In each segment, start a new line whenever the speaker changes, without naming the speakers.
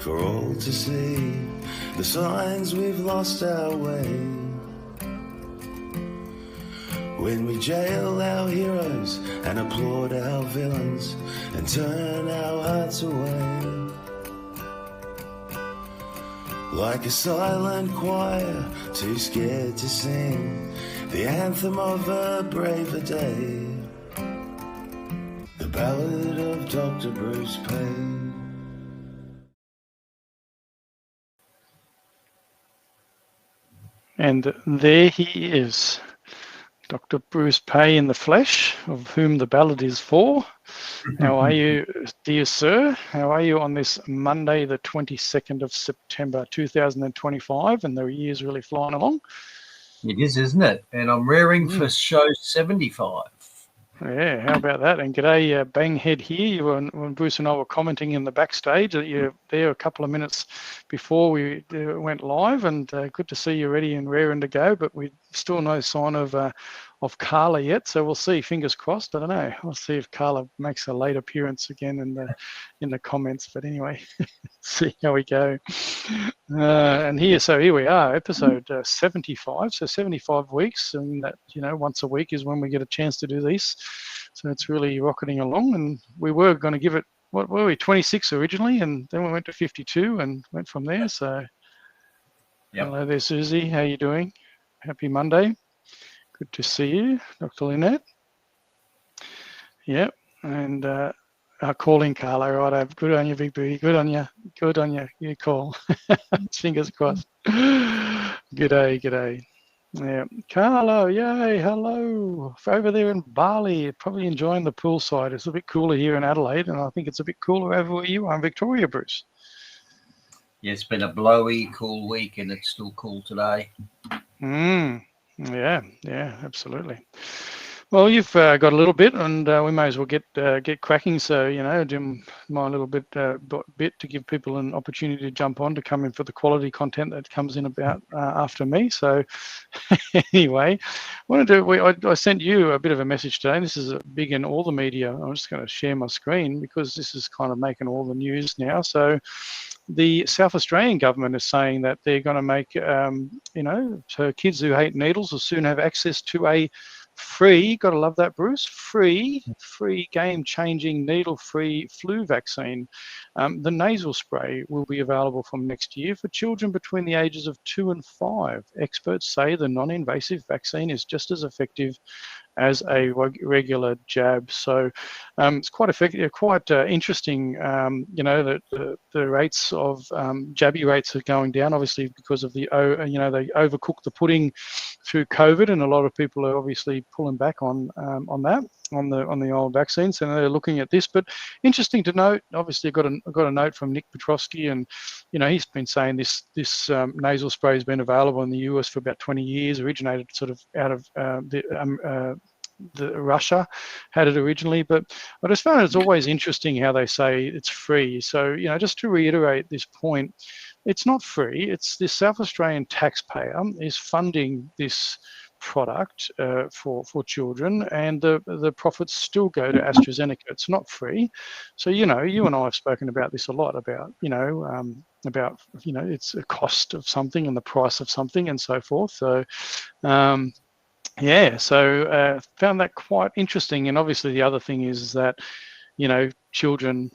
for all to see, the signs we've lost our way. When we jail our heroes and applaud our villains and turn our hearts away. Like a silent choir, too scared to sing the anthem of a braver day. The ballad of Dr. Bruce Paix.
And there he is, Dr. Bruce Paix in the flesh, of whom the ballad is for. How are you, dear sir? How are you on this Monday, the 22nd of September, 2025? And the year's really flying along.
It is, isn't it? And I'm raring for show 75.
Yeah, how about that? And g'day, Banghead here. When Bruce and I were commenting in the backstage that you're there a couple of minutes before we went live, and good to see you ready and raring to go. But we still no sign of Carla yet, so we'll see. Fingers crossed. I don't know. We'll see if Carla makes a late appearance again in the comments. But anyway, see how we go. And here we are, episode 75. So 75 weeks, and that once a week is when we get a chance to do these. So it's really rocketing along, and we were going to give it, what were we, 26 originally, and then we went to 52 and went from there. So Hello there, Susie. How you doing? Happy Monday. Good to see you, Dr. Lynette. Yep, and calling Carla, right? Good on you, Big Booty. Good on you. Good on you. You call. Fingers crossed. G'day. Yeah, Carlo, yay, hello. Over there in Bali, probably enjoying the poolside. It's a bit cooler here in Adelaide, and I think it's a bit cooler over where you are in Victoria, Bruce.
Yeah, it's been a blowy, cool week, and it's still cool today.
Yeah, absolutely. Well, you've got a little bit, and we may as well get cracking. So, do my little bit to give people an opportunity to jump on to come in for the quality content that comes in about after me. So, anyway, I sent you a bit of a message today. This is big in all the media. I'm just going to share my screen because this is kind of making all the news now. So, the South Australian government is saying that they're going to make, so kids who hate needles will soon have access to a free, gotta love that, Bruce, free game-changing needle-free flu vaccine. The nasal spray will be available from next year for children between the ages of 2 and 5. Experts say the non-invasive vaccine is just as effective as a regular jab. So it's quite effective, quite interesting. That the rates of jabby rates are going down, obviously because of the they overcooked the pudding through COVID, and a lot of people are obviously pulling back on the old vaccines, and they're looking at this. But interesting to note, obviously, I got a note from Nick Petrovsky, and he's been saying this nasal spray has been available in the US for about 20 years, originated sort of out of the Russia had it originally, but I just found it's always interesting how they say it's free. So, just to reiterate this point, it's not free. It's the South Australian taxpayer is funding this product for children, and the profits still go to AstraZeneca. It's not free. So, you and I have spoken about this a lot about it's a cost of something and the price of something and so forth. So, so found that quite interesting. And obviously the other thing is that, children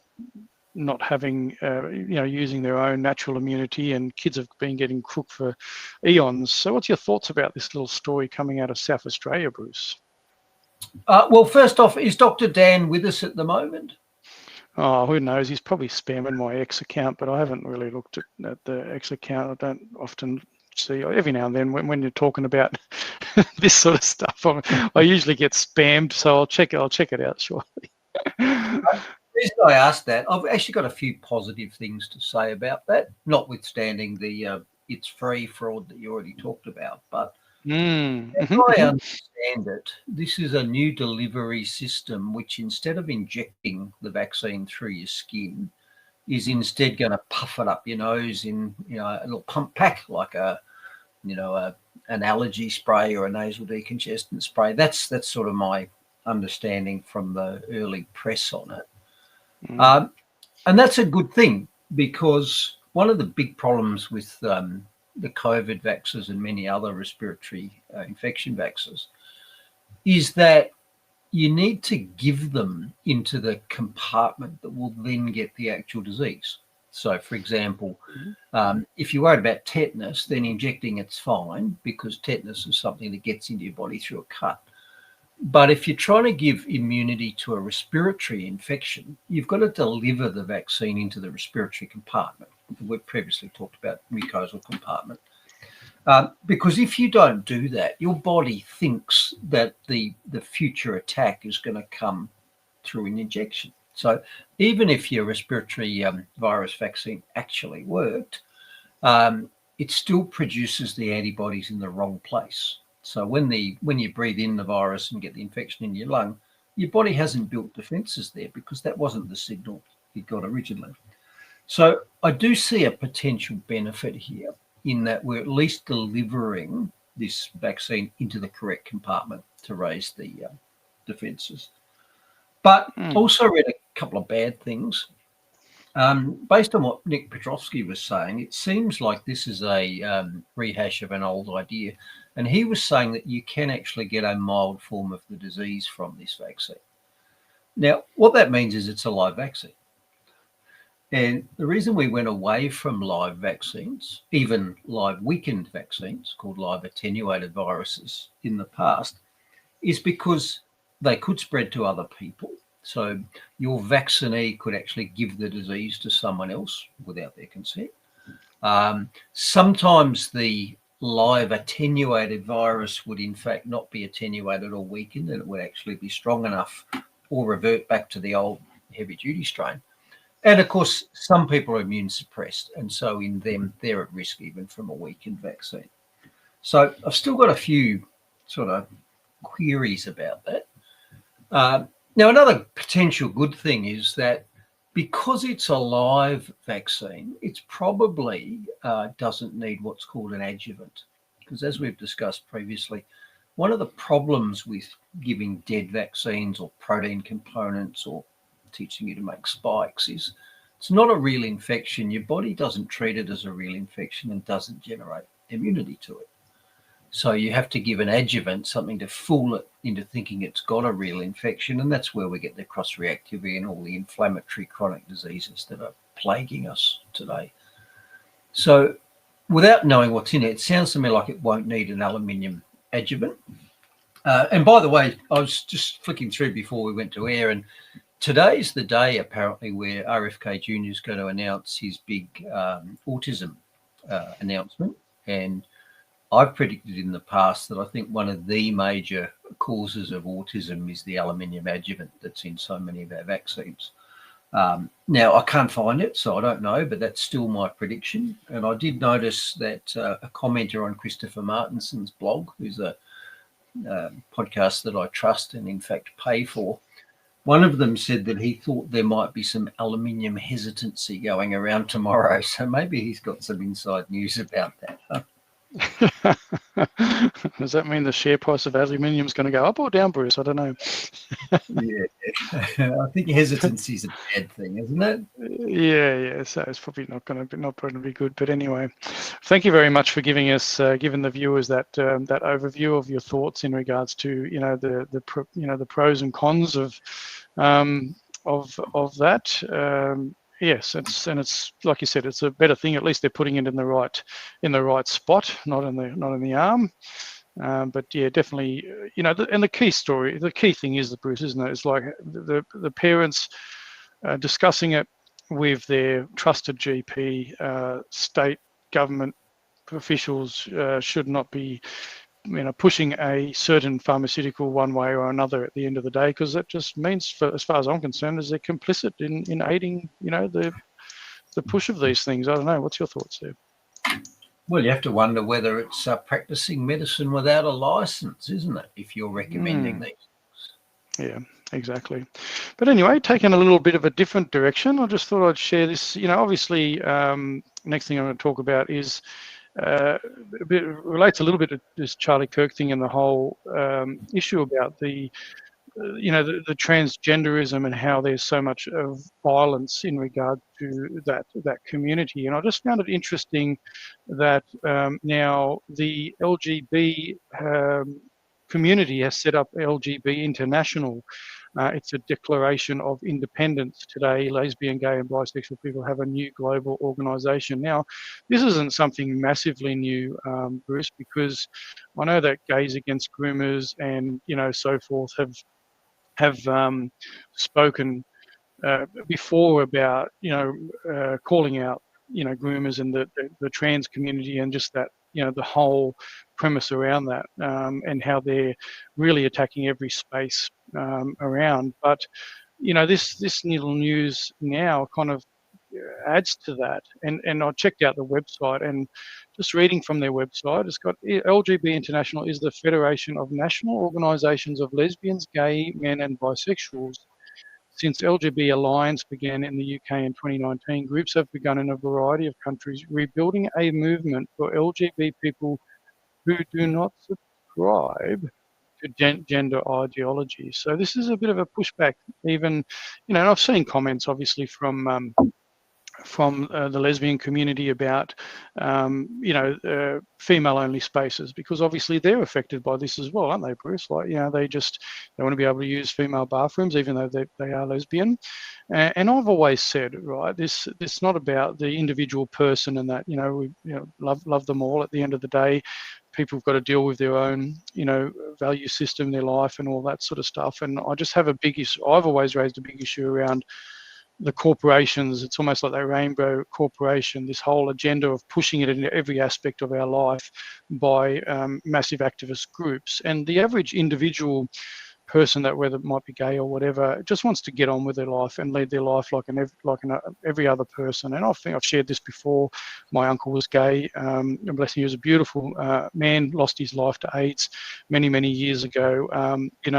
not having, using their own natural immunity, and kids have been getting crook for eons. So what's your thoughts about this little story coming out of South Australia, Bruce?
Well, first off, is Dr. Dan with us at the moment?
Oh, who knows? He's probably spamming my X account, but I haven't really looked at the X account. I don't often see, every now and then when you're talking about this sort of stuff, I usually get spammed, so I'll check it out shortly.
The reason I asked that, I've actually got a few positive things to say about that, notwithstanding the it's free fraud that you already talked about. But as I understand it, this is a new delivery system which, instead of injecting the vaccine through your skin, is instead going to puff it up your nose in a little pump pack, like an allergy spray or a nasal decongestant spray. That's sort of my understanding from the early press on it. And that's a good thing, because one of the big problems with the COVID vaccines and many other respiratory infection vaccines is that you need to give them into the compartment that will then get the actual disease. So, for example, if you're worried about tetanus, then injecting it's fine because tetanus is something that gets into your body through a cut. But if you're trying to give immunity to a respiratory infection, you've got to deliver the vaccine into the respiratory compartment. We've previously talked about mucosal compartment. Because if you don't do that, your body thinks that the future attack is going to come through an injection. So even if your respiratory virus vaccine actually worked, it still produces the antibodies in the wrong place. So when you breathe in the virus and get the infection in your lung, your body hasn't built defenses there because that wasn't the signal it got originally. So I do see a potential benefit here in that we're at least delivering this vaccine into the correct compartment to raise the defenses. But also read a couple of bad things. Based on what Nick Petrovsky was saying, it seems like this is a rehash of an old idea. And he was saying that you can actually get a mild form of the disease from this vaccine. Now, what that means is it's a live vaccine. And the reason we went away from live vaccines, even live weakened vaccines called live attenuated viruses in the past, is because they could spread to other people. So your vaccinee could actually give the disease to someone else without their consent. Sometimes the live attenuated virus would in fact not be attenuated or weakened, and it would actually be strong enough or revert back to the old heavy duty strain. And of course, some people are immune suppressed, and so in them, they're at risk even from a weakened vaccine. So I've still got a few sort of queries about that. Now, another potential good thing is that because it's a live vaccine, it's probably doesn't need what's called an adjuvant. Because as we've discussed previously, one of the problems with giving dead vaccines or protein components or teaching you to make spikes is it's not a real infection. Your body doesn't treat it as a real infection and doesn't generate immunity to it. So you have to give an adjuvant, something to fool it into thinking it's got a real infection. And that's where we get the cross-reactivity and all the inflammatory chronic diseases that are plaguing us today. So without knowing what's in it, it sounds to me like it won't need an aluminium adjuvant. And by the way, I was just flicking through before we went to air, and today's the day apparently where RFK Jr. is going to announce his big autism announcement. And I've predicted in the past that I think one of the major causes of autism is the aluminium adjuvant that's in so many of our vaccines. Now, I can't find it, so I don't know, but that's still my prediction. And I did notice that a commenter on Christopher Martinson's blog, who's a podcast that I trust and in fact pay for, one of them said that he thought there might be some aluminium hesitancy going around tomorrow. So maybe he's got some inside news about that. Huh?
Does that mean the share price of aluminium is going to go up or down, Bruce? I don't know.
Yeah, I think hesitancy is a bad thing, isn't it?
Yeah. So it's probably not going to be good. But anyway, thank you very much for giving us, giving the viewers that that overview of your thoughts in regards to the pros and cons of that. Yes, it's like you said, it's a better thing. At least they're putting it in the right spot, not in the arm. But yeah, definitely, and the key thing is, Bruce, isn't it? It's like the parents discussing it with their trusted GP, state government officials should not be pushing a certain pharmaceutical one way or another at the end of the day, because that just means, as far as I'm concerned, is they're complicit in aiding, the push of these things. I don't know. What's your thoughts there?
Well, you have to wonder whether it's practicing medicine without a license, isn't it? If you're recommending these.
Yeah, exactly. But anyway, taking a little bit of a different direction, I just thought I'd share this. Obviously, next thing I'm going to talk about is. Relates a little bit to this Charlie Kirk thing and the whole issue about the the transgenderism and how there's so much of violence in regard to that community. And I just found it interesting that now the LGB community has set up LGB International. It's a declaration of independence today. Lesbian, gay and bisexual people have a new global organisation. Now, this isn't something massively new, Bruce, because I know that Gays Against Groomers and, so forth have spoken before about, calling out, groomers and the trans community and just that, the whole premise around that and how they're really attacking every space around. But, this little news now kind of adds to that. And I checked out the website, and just reading from their website, it's got LGB International is the Federation of National Organisations of Lesbians, Gay Men and Bisexuals. Since LGB Alliance began in the UK in 2019, groups have begun in a variety of countries rebuilding a movement for LGB people who do not subscribe to gender ideology. So this is a bit of a pushback, even, and I've seen comments obviously from the lesbian community about, female-only spaces, because obviously they're affected by this as well, aren't they, Bruce? Like, they want to be able to use female bathrooms, even though they are lesbian. And I've always said, right, this not about the individual person, and that, we love them all. At the end of the day, people have got to deal with their own, value system, their life, and all that sort of stuff. And I just have a big issue. I've always raised a big issue around the corporations. It's almost like that rainbow corporation, this whole agenda of pushing it into every aspect of our life by massive activist groups. And the average individual person, that whether it might be gay or whatever, just wants to get on with their life and lead their life like every other person. And I think I've shared this before. My uncle was gay. Bless him, he was a beautiful man, lost his life to AIDS many, many years ago.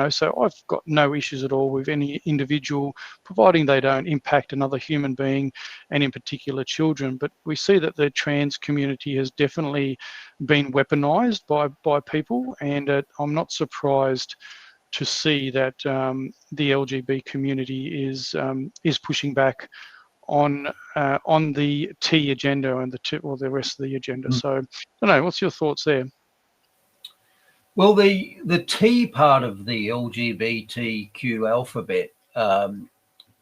So I've got no issues at all with any individual, providing they don't impact another human being, and in particular children. But we see that the trans community has definitely been weaponized by people, and I'm not surprised to see that the LGB community is pushing back on the T agenda and the rest of the agenda. So I don't know. What's your thoughts there?
Well, the T part of the LGBTQ alphabet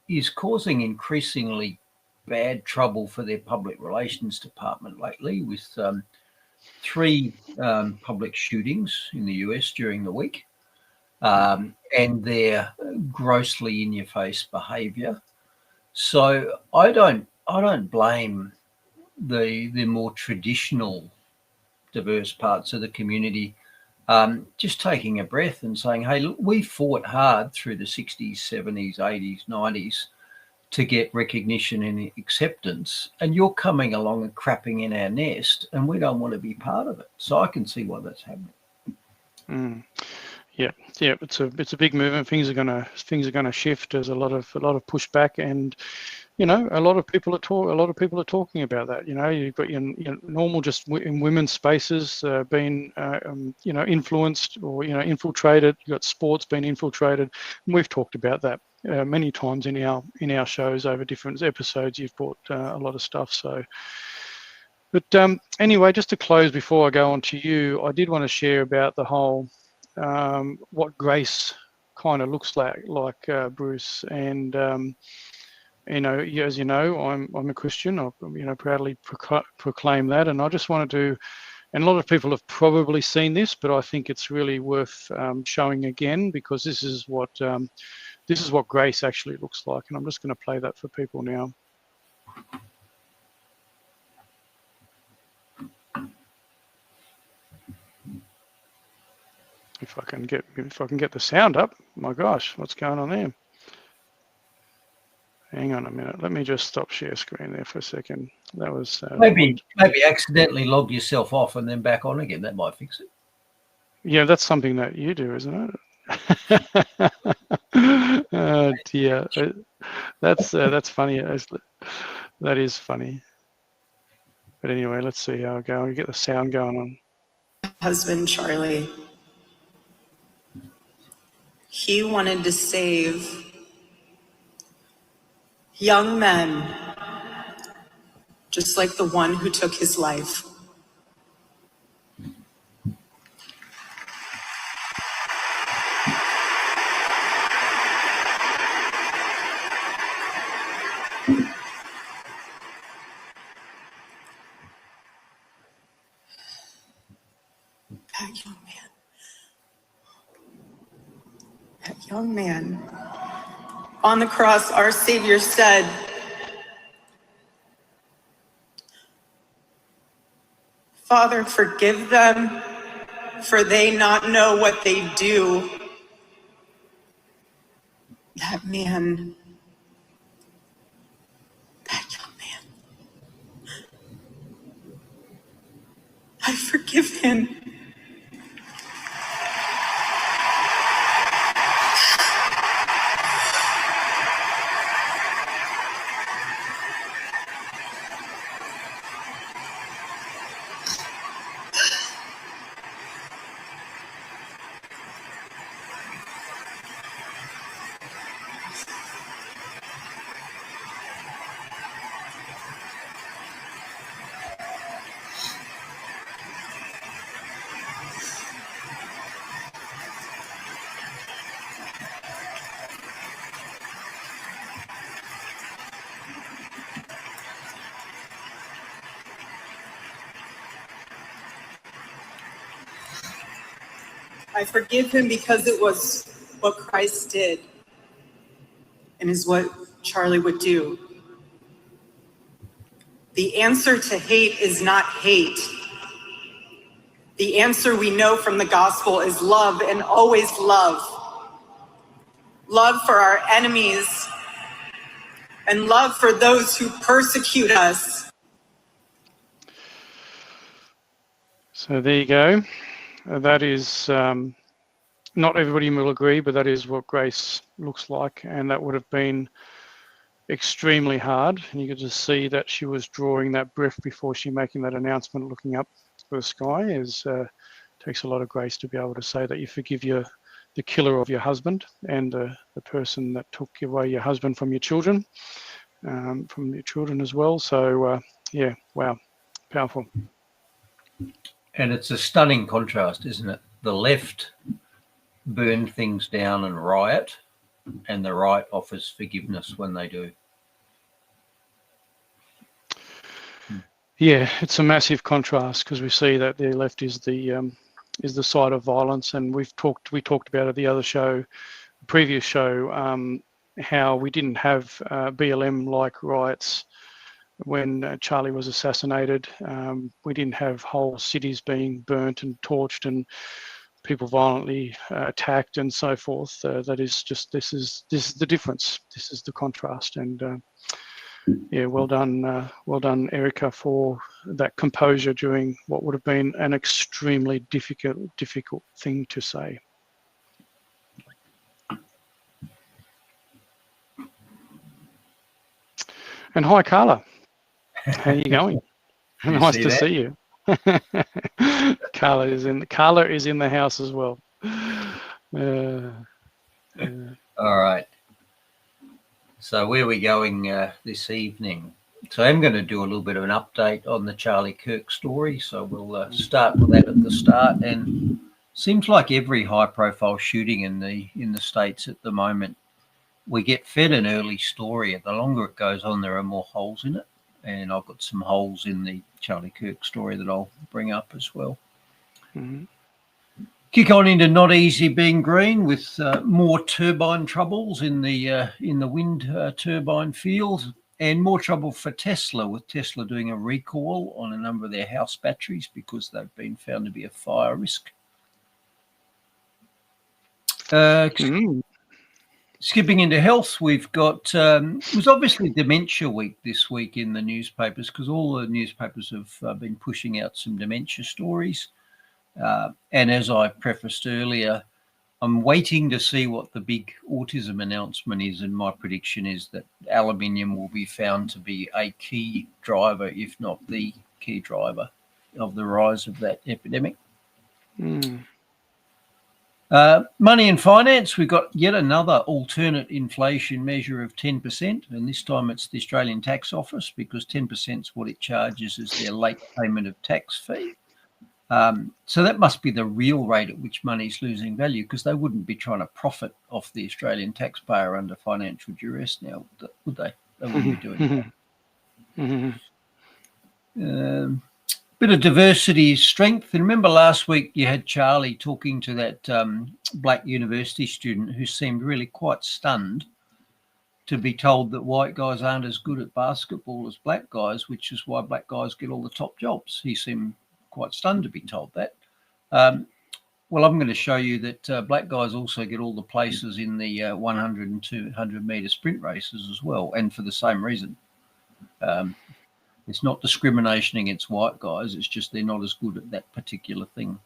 is causing increasingly bad trouble for their public relations department lately, with 3 public shootings in the US during the week. And their grossly in-your-face behaviour. So I don't blame the more traditional diverse parts of the community just taking a breath and saying, hey, look, we fought hard through the 60s, 70s, 80s, 90s to get recognition and acceptance, and you're coming along and crapping in our nest, and we don't want to be part of it. So I can see why that's happening.
Yeah, it's a big movement. Things are gonna shift. There's a lot of pushback, and a lot of people are talking about that. You've got your normal, just in women's spaces being influenced or infiltrated. You've got sports being infiltrated. And we've talked about that many times in our shows over different episodes. You've brought a lot of stuff. So. But anyway, just to close before I go on to you, I did want to share about the whole what grace kind of looks like, Bruce. And as you know, I'm a Christian. I proudly proclaim that, and I just wanted to. And a lot of people have probably seen this, but I think it's really worth showing again, because this is what grace actually looks like. And I'm just going to play that for people now. If I can get the sound up. My gosh, what's going on there? Hang on a minute. Let me just stop share screen there for a second. That was
maybe accidentally log yourself off and then back on again. That might fix it.
Yeah, that's something that you do, isn't it? Oh dear, that's funny. That is funny. But anyway, let's see how I go. We get the sound going on.
Husband Charlie. He wanted to save young men, just like the one who took his life. That young man, on the cross, our Savior said, "Father, forgive them, for they not know what they do." That man, that young man, I forgive him. I forgive him because it was what Christ did and is what Charlie would do. The answer to hate is not hate. The answer we know from the gospel is love, and always love. Love for our enemies and love for those who persecute us.
So there you go. That is, not everybody will agree, but that is what grace looks like. And that would have been extremely hard. And you could just see that she was drawing that breath before she making that announcement, looking up to the sky. Takes a lot of grace to be able to say that you forgive the killer of your husband and the person that took away your husband from your children as well. So yeah, wow, powerful.
And it's a stunning contrast, isn't it? The left burn things down and riot, and the right offers forgiveness when they do.
Yeah, it's a massive contrast, because we see that the left is the side of violence, and we talked about it the other show, previous show, how we didn't have BLM-like riots when Charlie was assassinated. We didn't have whole cities being burnt and torched and people violently attacked and so forth. That is just this is the difference. This is the contrast. And yeah, well done, Erica, for that composure during what would have been an extremely difficult thing to say. And hi, Carla. How are you going? Nice to see you. Carla is in the house as well.
All right. So where are we going this evening? So I'm going to do a little bit of an update on the Charlie Kirk story. So we'll start with that at the start. And seems like every high-profile shooting in the States at the moment, we get fed an early story, and the longer it goes on, there are more holes in it. And I've got some holes in the Charlie Kirk story that I'll bring up as well.
Mm-hmm.
Kick on into not easy being green with more turbine troubles in the wind turbine field, and more trouble for Tesla, with Tesla doing a recall on a number of their house batteries because they've been found to be a fire risk. Skipping into health, we've got it was obviously Dementia Week this week in the newspapers, because all the newspapers have been pushing out some dementia stories. And as I prefaced earlier, I'm waiting to see what the big autism announcement is, and my prediction is that aluminium will be found to be a key driver, if not the key driver, of the rise of that epidemic. Money and finance, we've got yet another alternate inflation measure of 10%, and this time it's the Australian Tax Office, because 10% is what it charges as their late payment of tax fee. So that must be the real rate at which money's losing value, because they wouldn't be trying to profit off the Australian taxpayer under financial duress now, would they? They wouldn't be doing that. Bit of diversity is strength. And remember last week you had Charlie talking to that black university student who seemed really quite stunned to be told that white guys aren't as good at basketball as black guys, which is why black guys get all the top jobs. He seemed quite stunned to be told that. Well, I'm going to show you that black guys also get all the places in the 100 and 200 metre sprint races as well, and for the same reason. It's not discrimination against white guys. It's just they're not as good at that particular thing.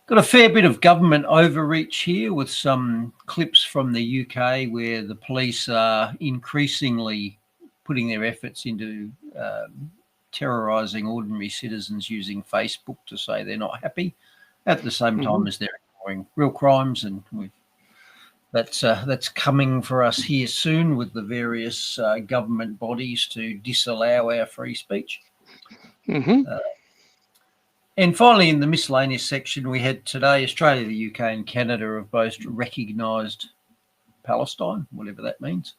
Got a fair bit of government overreach here with some clips from the UK where the police are increasingly putting their efforts into terrorising ordinary citizens using Facebook to say they're not happy, at the same time as they're ignoring real crimes, and that's coming for us here soon with the various government bodies to disallow our free speech. And finally, in the miscellaneous section, we had today Australia, the UK and Canada have both recognised Palestine, whatever that means.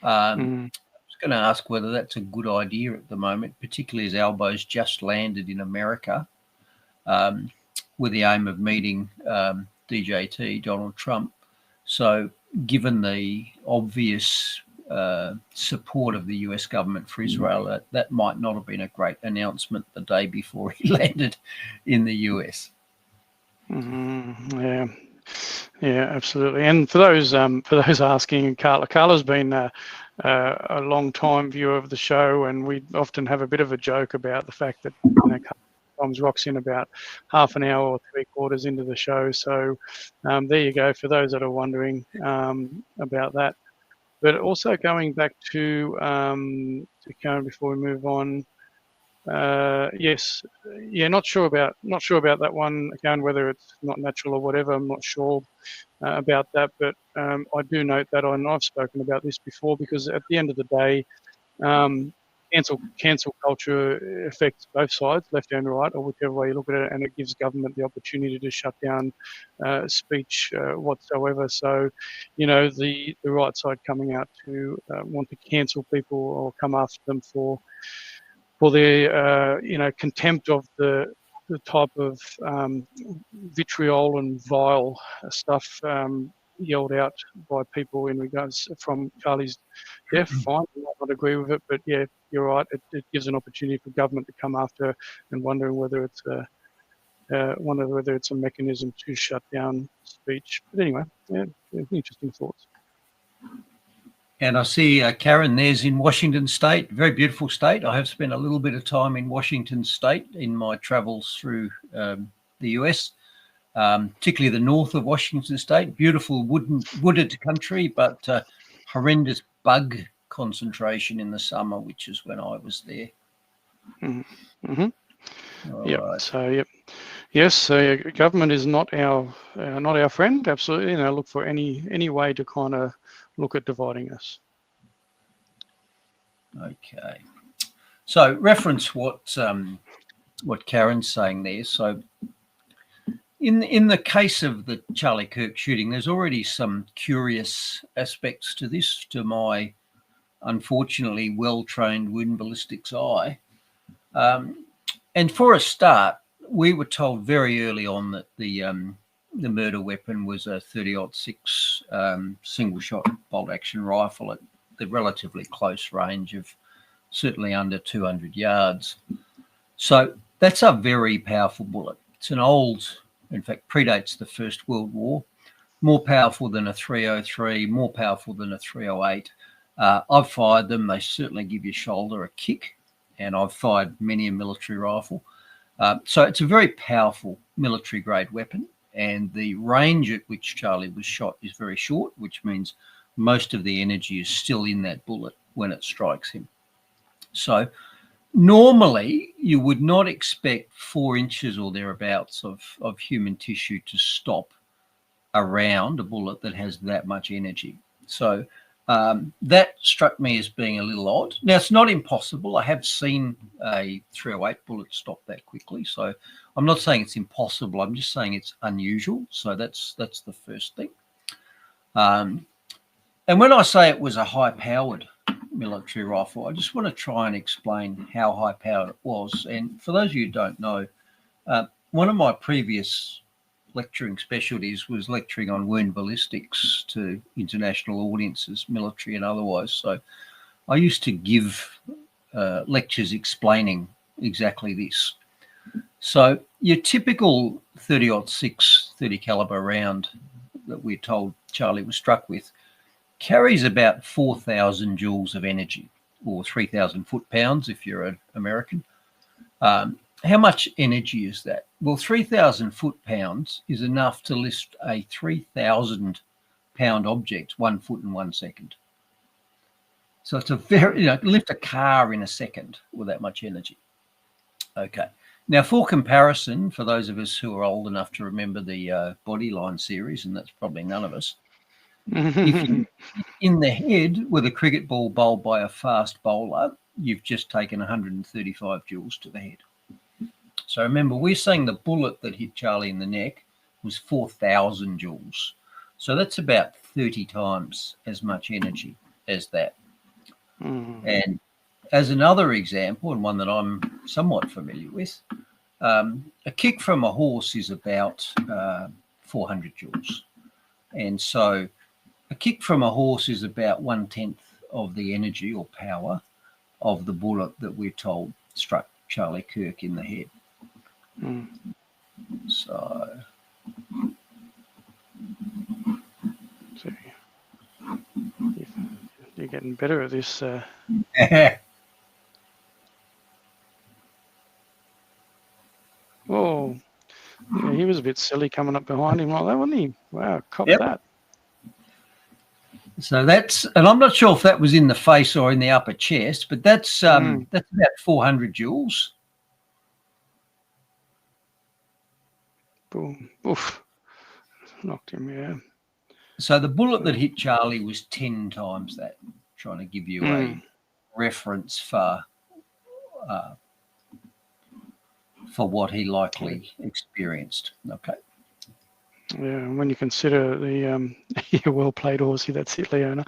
I was going to ask whether that's a good idea at the moment, particularly as Albo's just landed in America with the aim of meeting DJT, Donald Trump. So given the obvious support of the US government for Israel, that might not have been a great announcement the day before he landed in the US.
Yeah, absolutely. And for those asking, Carla's been a long time viewer of the show, and we often have a bit of a joke about the fact that sometimes rocks in about half an hour or 3/4 into the show. So there you go for those that are wondering about that. But also going back to Karen before we move on. Yes, not sure about that one, Karen, whether it's not natural or whatever. I'm not sure about that, but I do note that, and I've spoken about this before, because at the end of the day, cancel culture affects both sides, left and right, or whichever way you look at it, and it gives government the opportunity to shut down speech whatsoever. So, the right side coming out to want to cancel people or come after them for their contempt of the type of vitriol and vile stuff yelled out by people in regards from Charlie's death. Fine, I might not agree with it, but yeah, you're right. It gives an opportunity for government to come after, and wondering whether it's a mechanism to shut down speech. But anyway, interesting thoughts.
And I see Karen there's in Washington State, very beautiful state. I have spent a little bit of time in Washington State in my travels through the US. Particularly the north of Washington State, beautiful wooded country, but horrendous bug concentration in the summer, which is when I was there.
Right. So yes. So government is not our friend. Absolutely, and I look for any way to kind of look at dividing us.
Okay. So reference what Karen's saying there. So. In the case of the Charlie Kirk shooting, there's already some curious aspects to this, to my unfortunately well-trained wind ballistics eye. And for a start, we were told very early on that the murder weapon was a 30-06 single-shot bolt-action rifle at the relatively close range of certainly under 200 yards. So that's a very powerful bullet. It's an old... in fact, predates the First World War, more powerful than a 303, more powerful than a 308. I've fired them. They certainly give your shoulder a kick, and I've fired many a military rifle. So it's a very powerful military-grade weapon, and the range at which Charlie was shot is very short, which means most of the energy is still in that bullet when it strikes him. So Normally, you would not expect 4 inches or thereabouts of human tissue to stop around a bullet that has that much energy. So that struck me as being a little odd. Now, it's not impossible. I have seen a 308 bullet stop that quickly. So I'm not saying it's impossible. I'm just saying it's unusual. So that's the first thing. And when I say it was a high-powered military rifle, I just want to try and explain how high-powered it was. And for those of you who don't know, one of my previous lecturing specialties was lecturing on wound ballistics to international audiences, military and otherwise. So I used to give lectures explaining exactly this. So your typical 30-06 30 caliber round that we're told Charlie was struck with carries about 4,000 joules of energy, or 3,000 foot-pounds if you're an American. How much energy is that? Well, 3,000 foot-pounds is enough to lift a 3,000-pound object 1 foot in 1 second. So it's a very, lift a car in a second with that much energy. Okay. Now, for comparison, for those of us who are old enough to remember the Bodyline series, and that's probably none of us, if you in the head with a cricket ball bowled by a fast bowler, you've just taken 135 joules to the head. So remember, we're saying the bullet that hit Charlie in the neck was 4,000 joules. So that's about 30 times as much energy as that. And as another example, and one that I'm somewhat familiar with, a kick from a horse is about 400 joules. And so a kick from a horse is about 1/10 of the energy or power of the bullet that we're told struck Charlie Kirk in the head. So
you're getting better at this. Oh, yeah, he was a bit silly coming up behind him like that, wasn't he? Wow, cop that.
So that's, and I'm not sure if that was in the face or in the upper chest, but that's about 400 joules.
Boom. Oof. Knocked him, yeah.
So the bullet that hit Charlie was 10 times that, trying to give you a reference for what he likely experienced. Okay.
Yeah, and when you consider the well played, horsey, that's it, Leona.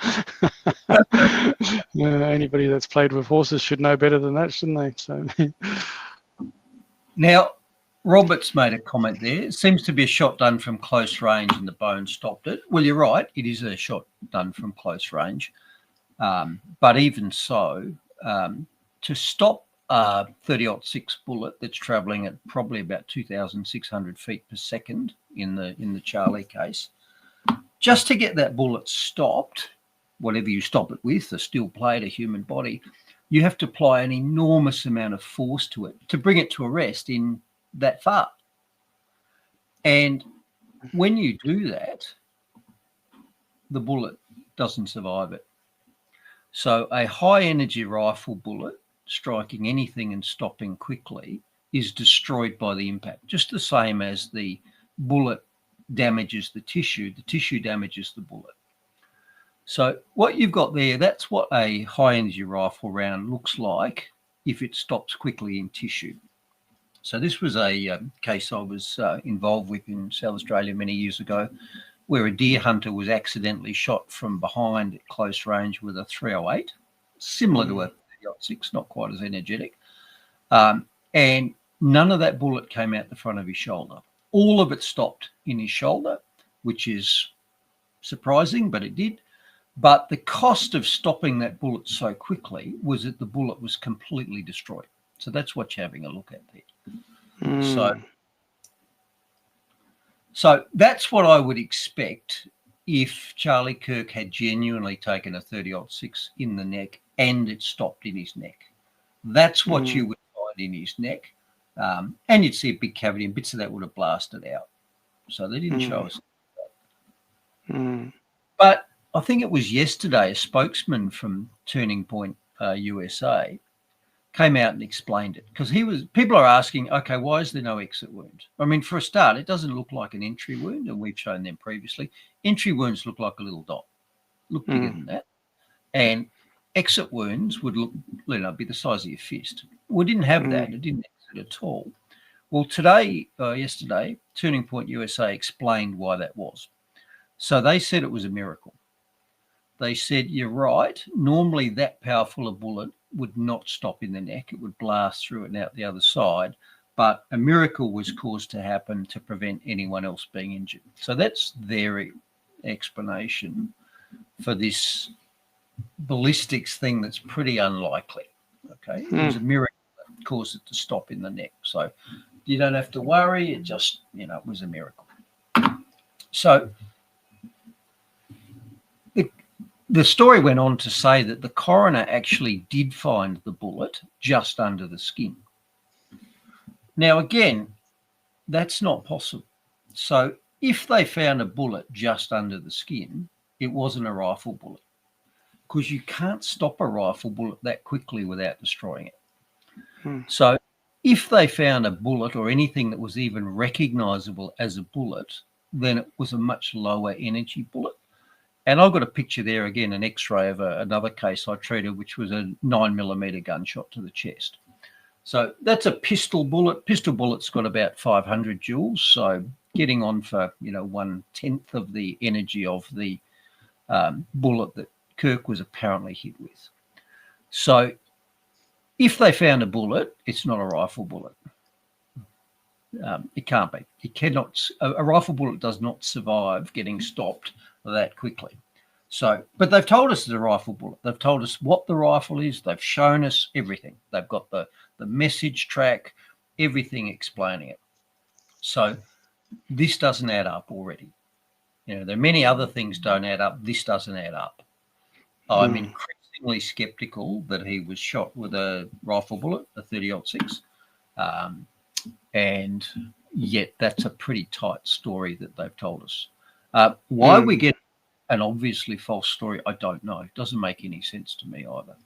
Anybody that's played with horses should know better than that, shouldn't they? So
now, Robert's made a comment there. It seems to be a shot done from close range and the bone stopped it. Well, you're right. It is a shot done from close range. But even so, to stop a 30-06 bullet that's travelling at probably about 2,600 feet per second in the Charlie case, just to get that bullet stopped, whatever you stop it with, a steel plate, a human body, you have to apply an enormous amount of force to it to bring it to a rest in that far. And when you do that, the bullet doesn't survive it. So a high energy rifle bullet striking anything and stopping quickly is destroyed by the impact, just the same as the bullet damages the tissue damages the bullet. So what you've got there, that's what a high energy rifle round looks like if it stops quickly in tissue. So this was a case I was involved with in South Australia many years ago, where a deer hunter was accidentally shot from behind at close range with a 308, similar to a 30-06, not quite as energetic. And none of that bullet came out the front of his shoulder. All of it stopped in his shoulder, which is surprising, but it did. But the cost of stopping that bullet so quickly was that the bullet was completely destroyed. So that's what you're having a look at there. So that's what I would expect if Charlie Kirk had genuinely taken a 30-06 in the neck and it stopped in his neck. That's what you would find in his neck. And you'd see a big cavity and bits of that would have blasted out. So they didn't show us that. But I think it was yesterday, a spokesman from Turning Point USA came out and explained it, because people are asking, okay, why is there no exit wound? I mean, for a start, it doesn't look like an entry wound, and we've shown them previously. Entry wounds look like a little dot, look bigger than that. And exit wounds would look, be the size of your fist. We didn't have that. It didn't exit at all. Well, yesterday, Turning Point USA explained why that was. So they said it was a miracle. They said, you're right. Normally that powerful a bullet would not stop in the neck. It would blast through it and out the other side. But a miracle was caused to happen to prevent anyone else being injured. So that's their explanation for this ballistics thing that's pretty unlikely. Okay. It was a miracle that caused it to stop in the neck. So you don't have to worry. It just, it was a miracle. So the story went on to say that the coroner actually did find the bullet just under the skin. Now, again, that's not possible. So if they found a bullet just under the skin, it wasn't a rifle bullet, because you can't stop a rifle bullet that quickly without destroying it. So if they found a bullet or anything that was even recognizable as a bullet, then it was a much lower energy bullet. And I've got a picture there again, an X-ray of another case I treated, which was a 9mm gunshot to the chest. So that's a pistol bullet. Pistol bullet's got about 500 joules, so getting on for 1/10 of the energy of the bullet that Kirk was apparently hit with. So if they found a bullet, it's not a rifle bullet. It can't be. It cannot. A rifle bullet does not survive getting stopped that quickly. So, but they've told us it's a rifle bullet. They've told us what the rifle is. They've shown us everything. They've got the message track, everything explaining it. So this doesn't add up already. There are many other things don't add up. This doesn't add up. I'm increasingly skeptical that he was shot with a rifle bullet, a 30-06. And yet that's a pretty tight story that they've told us. Why we get an obviously false story, I don't know. It doesn't make any sense to me either.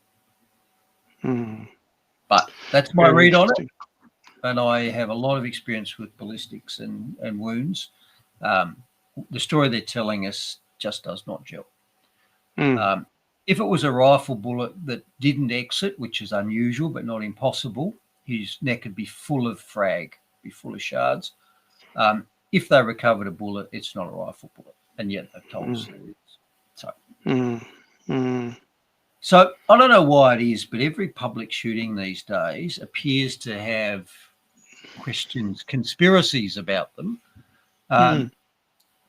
But that's my read on it. And I have a lot of experience with ballistics and wounds. The story they're telling us just does not gel. If it was a rifle bullet that didn't exit, which is unusual but not impossible, his neck would be full of frag, be full of shards. If they recovered a bullet, it's not a rifle bullet, and yet they've told us it is. So I don't know why it is, but every public shooting these days appears to have questions, conspiracies about them,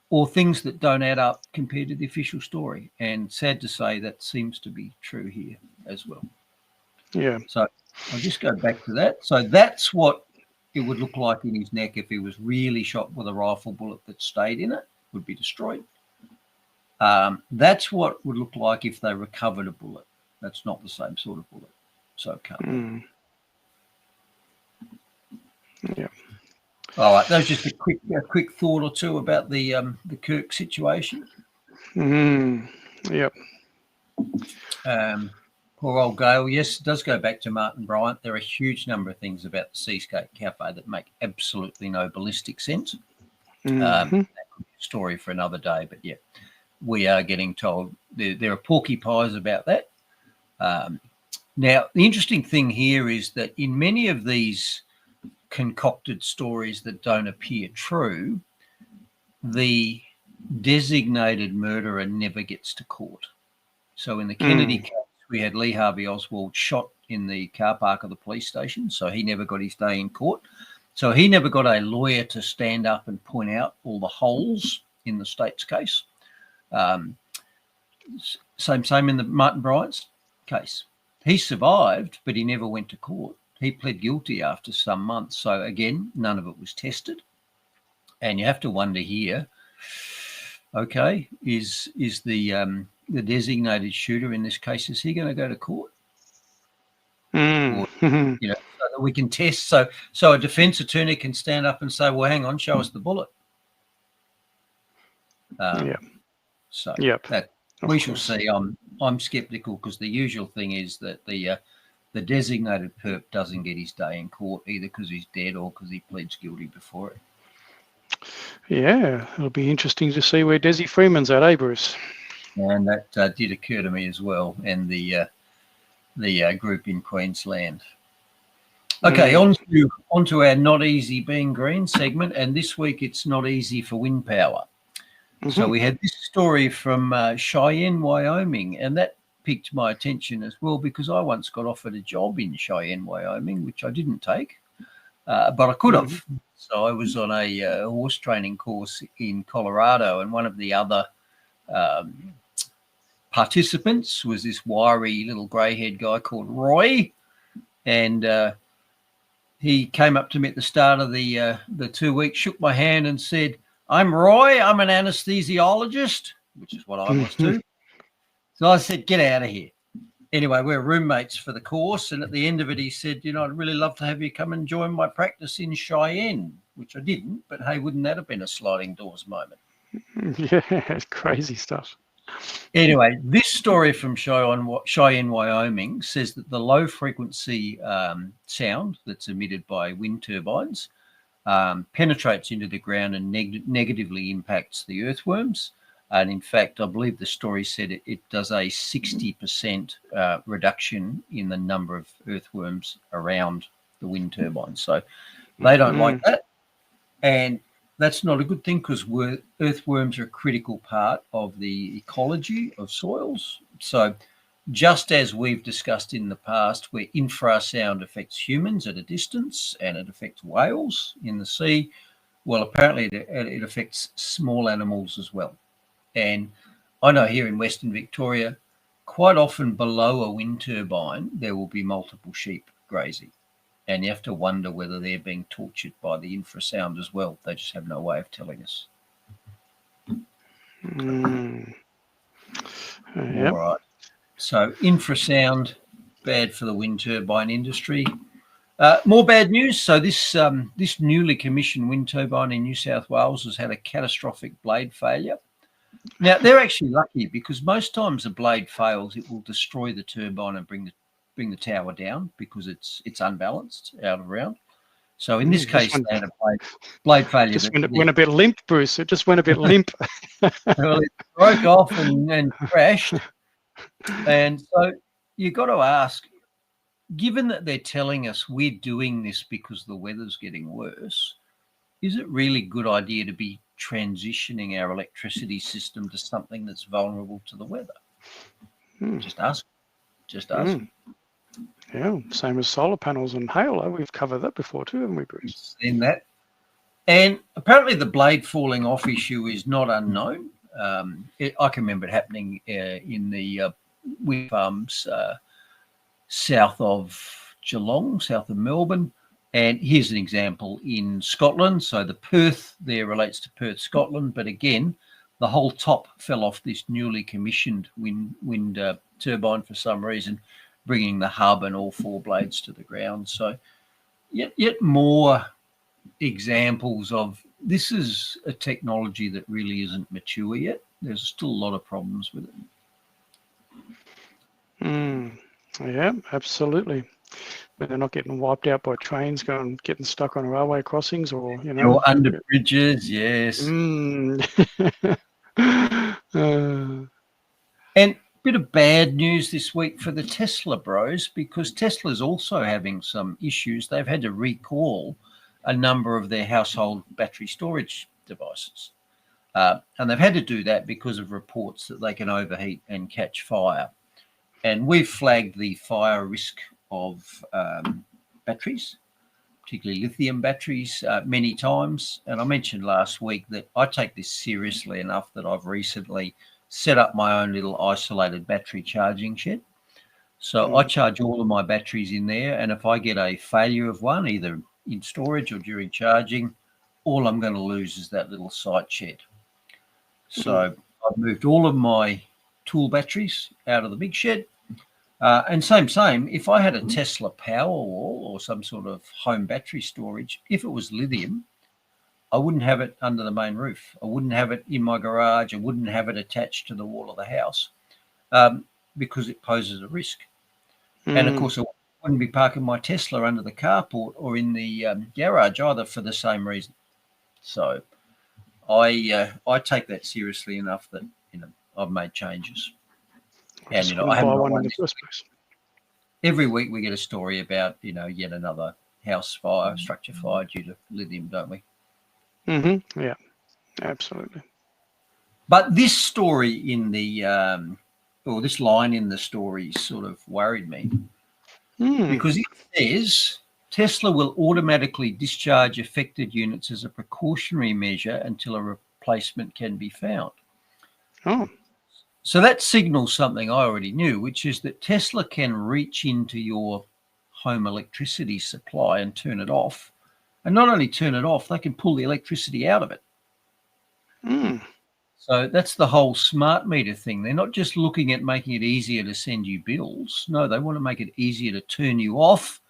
or things that don't add up compared to the official story. And sad to say, that seems to be true here as well.
Yeah.
So I'll just go back to that. So that's what it would look like in his neck if he was really shot with a rifle bullet that stayed in it, would be destroyed. That's what would look like if they recovered a bullet. That's not the same sort of bullet, so it can't be.
Yeah.
All right, that was just a quick thought or two about the Kirk situation.
Yep.
Poor old Gale. Yes, it does go back to Martin Bryant. There are a huge number of things about the Seascape Cafe that make absolutely no ballistic sense. That could be a story for another day, but yeah, we are getting told there are porcupines about that. Now, the interesting thing here is that in many of these concocted stories that don't appear true, the designated murderer never gets to court. So in the Kennedy case, we had Lee Harvey Oswald shot in the car park of the police station, so he never got his day in court. So he never got a lawyer to stand up and point out all the holes in the state's case. Same in the Martin Bryant's case. He survived, but he never went to court. He pled guilty after some months. So again, none of it was tested. And you have to wonder here, okay, is the designated shooter in this case, is he going to go to court? Or, so that we can test, so a defense attorney can stand up and say, well, hang on, show us the bullet. So that we shall see. I'm skeptical, because the usual thing is that the the designated perp doesn't get his day in court either because he's dead or because he pleads guilty before it.
Yeah, it'll be interesting to see where Desi Freeman's at, Bruce?
And that did occur to me as well, and the group in Queensland. Okay, on to our not easy being green segment, and this week it's not easy for wind power. So we had this story from Cheyenne, Wyoming, and that piqued my attention as well because I once got offered a job in Cheyenne, Wyoming, which I didn't take, but I could have. So I was on a horse training course in Colorado, and one of the other participants was this wiry little grey-haired guy called Roy, and he came up to me at the start of the 2 weeks, shook my hand and said, "I'm Roy, I'm an anesthesiologist," which is what I was too. So I said, "Get out of here." Anyway, we're roommates for the course, and at the end of it, he said, "I'd really love to have you come and join my practice in Cheyenne," which I didn't, but hey, wouldn't that have been a sliding doors moment?
Yeah, it's crazy stuff.
Anyway, this story from Cheyenne, Wyoming says that the low frequency sound that's emitted by wind turbines penetrates into the ground and negatively impacts the earthworms. And in fact, I believe the story said it does a 60% reduction in the number of earthworms around the wind turbines. So they don't like that. And that's not a good thing because earthworms are a critical part of the ecology of soils. So just as we've discussed in the past, where infrasound affects humans at a distance and it affects whales in the sea, well, apparently it affects small animals as well. And I know here in Western Victoria, quite often below a wind turbine, there will be multiple sheep grazing. And you have to wonder whether they're being tortured by the infrasound as well. They just have no way of telling us.
Yep.
All right. So infrasound, bad for the wind turbine industry. More bad news. So this newly commissioned wind turbine in New South Wales has had a catastrophic blade failure. Now, they're actually lucky because most times a blade fails, it will destroy the turbine and bring the tower down because it's unbalanced out of round. So in this case, they had a blade failure.
Just went a bit limp, Bruce. It just went a bit limp.
Well, it broke off and crashed. And so you've got to ask, given that they're telling us we're doing this because the weather's getting worse, is it really a good idea to be transitioning our electricity system to something that's vulnerable to the weather? Just ask.
Yeah, same as solar panels and hail. We've covered that before too, haven't we, Bruce?
Seen that. And apparently the blade falling off issue is not unknown. I can remember it happening in the wind farms south of Geelong, south of Melbourne. And here's an example in Scotland. So the Perth there relates to Perth, Scotland. But again, the whole top fell off this newly commissioned wind turbine for some reason, bringing the hub and all four blades to the ground. So yet more examples of this is a technology that really isn't mature yet. There's still a lot of problems with it.
Yeah, absolutely. But they're not getting wiped out by trains getting stuck on railway crossings or,
Or under bridges, yes. And bit of bad news this week for the Tesla bros because Tesla's also having some issues. They've had to recall a number of their household battery storage devices. And they've had to do that because of reports that they can overheat and catch fire. And we've flagged the fire risk of batteries, particularly lithium batteries, many times. And I mentioned last week that I take this seriously enough that I've recently set up my own little isolated battery charging shed. So I charge all of my batteries in there. And if I get a failure of one, either in storage or during charging, all I'm going to lose is that little site shed. So I've moved all of my tool batteries out of the big shed. And same, if I had a Tesla Powerwall or some sort of home battery storage, if it was lithium, I wouldn't have it under the main roof. I wouldn't have it in my garage. I wouldn't have it attached to the wall of the house because it poses a risk. And of course, I wouldn't be parking my Tesla under the carport or in the garage either for the same reason. So I take that seriously enough that I've made changes. And
I
haven't
buy
got
one in
one
the
this
first
week.
place.
Every week we get a story about yet another house fire, structure fire due to lithium, don't we?
Mm-hmm. Yeah, absolutely.
But this story in the or this line in the story sort of worried me because it says Tesla will automatically discharge affected units as a precautionary measure until a replacement can be found.
Oh.
So that signals something I already knew, which is that Tesla can reach into your home electricity supply and turn it off. And not only turn it off, they can pull the electricity out of it. So that's the whole smart meter thing. They're not just looking at making it easier to send you bills. No, they want to make it easier to turn you off.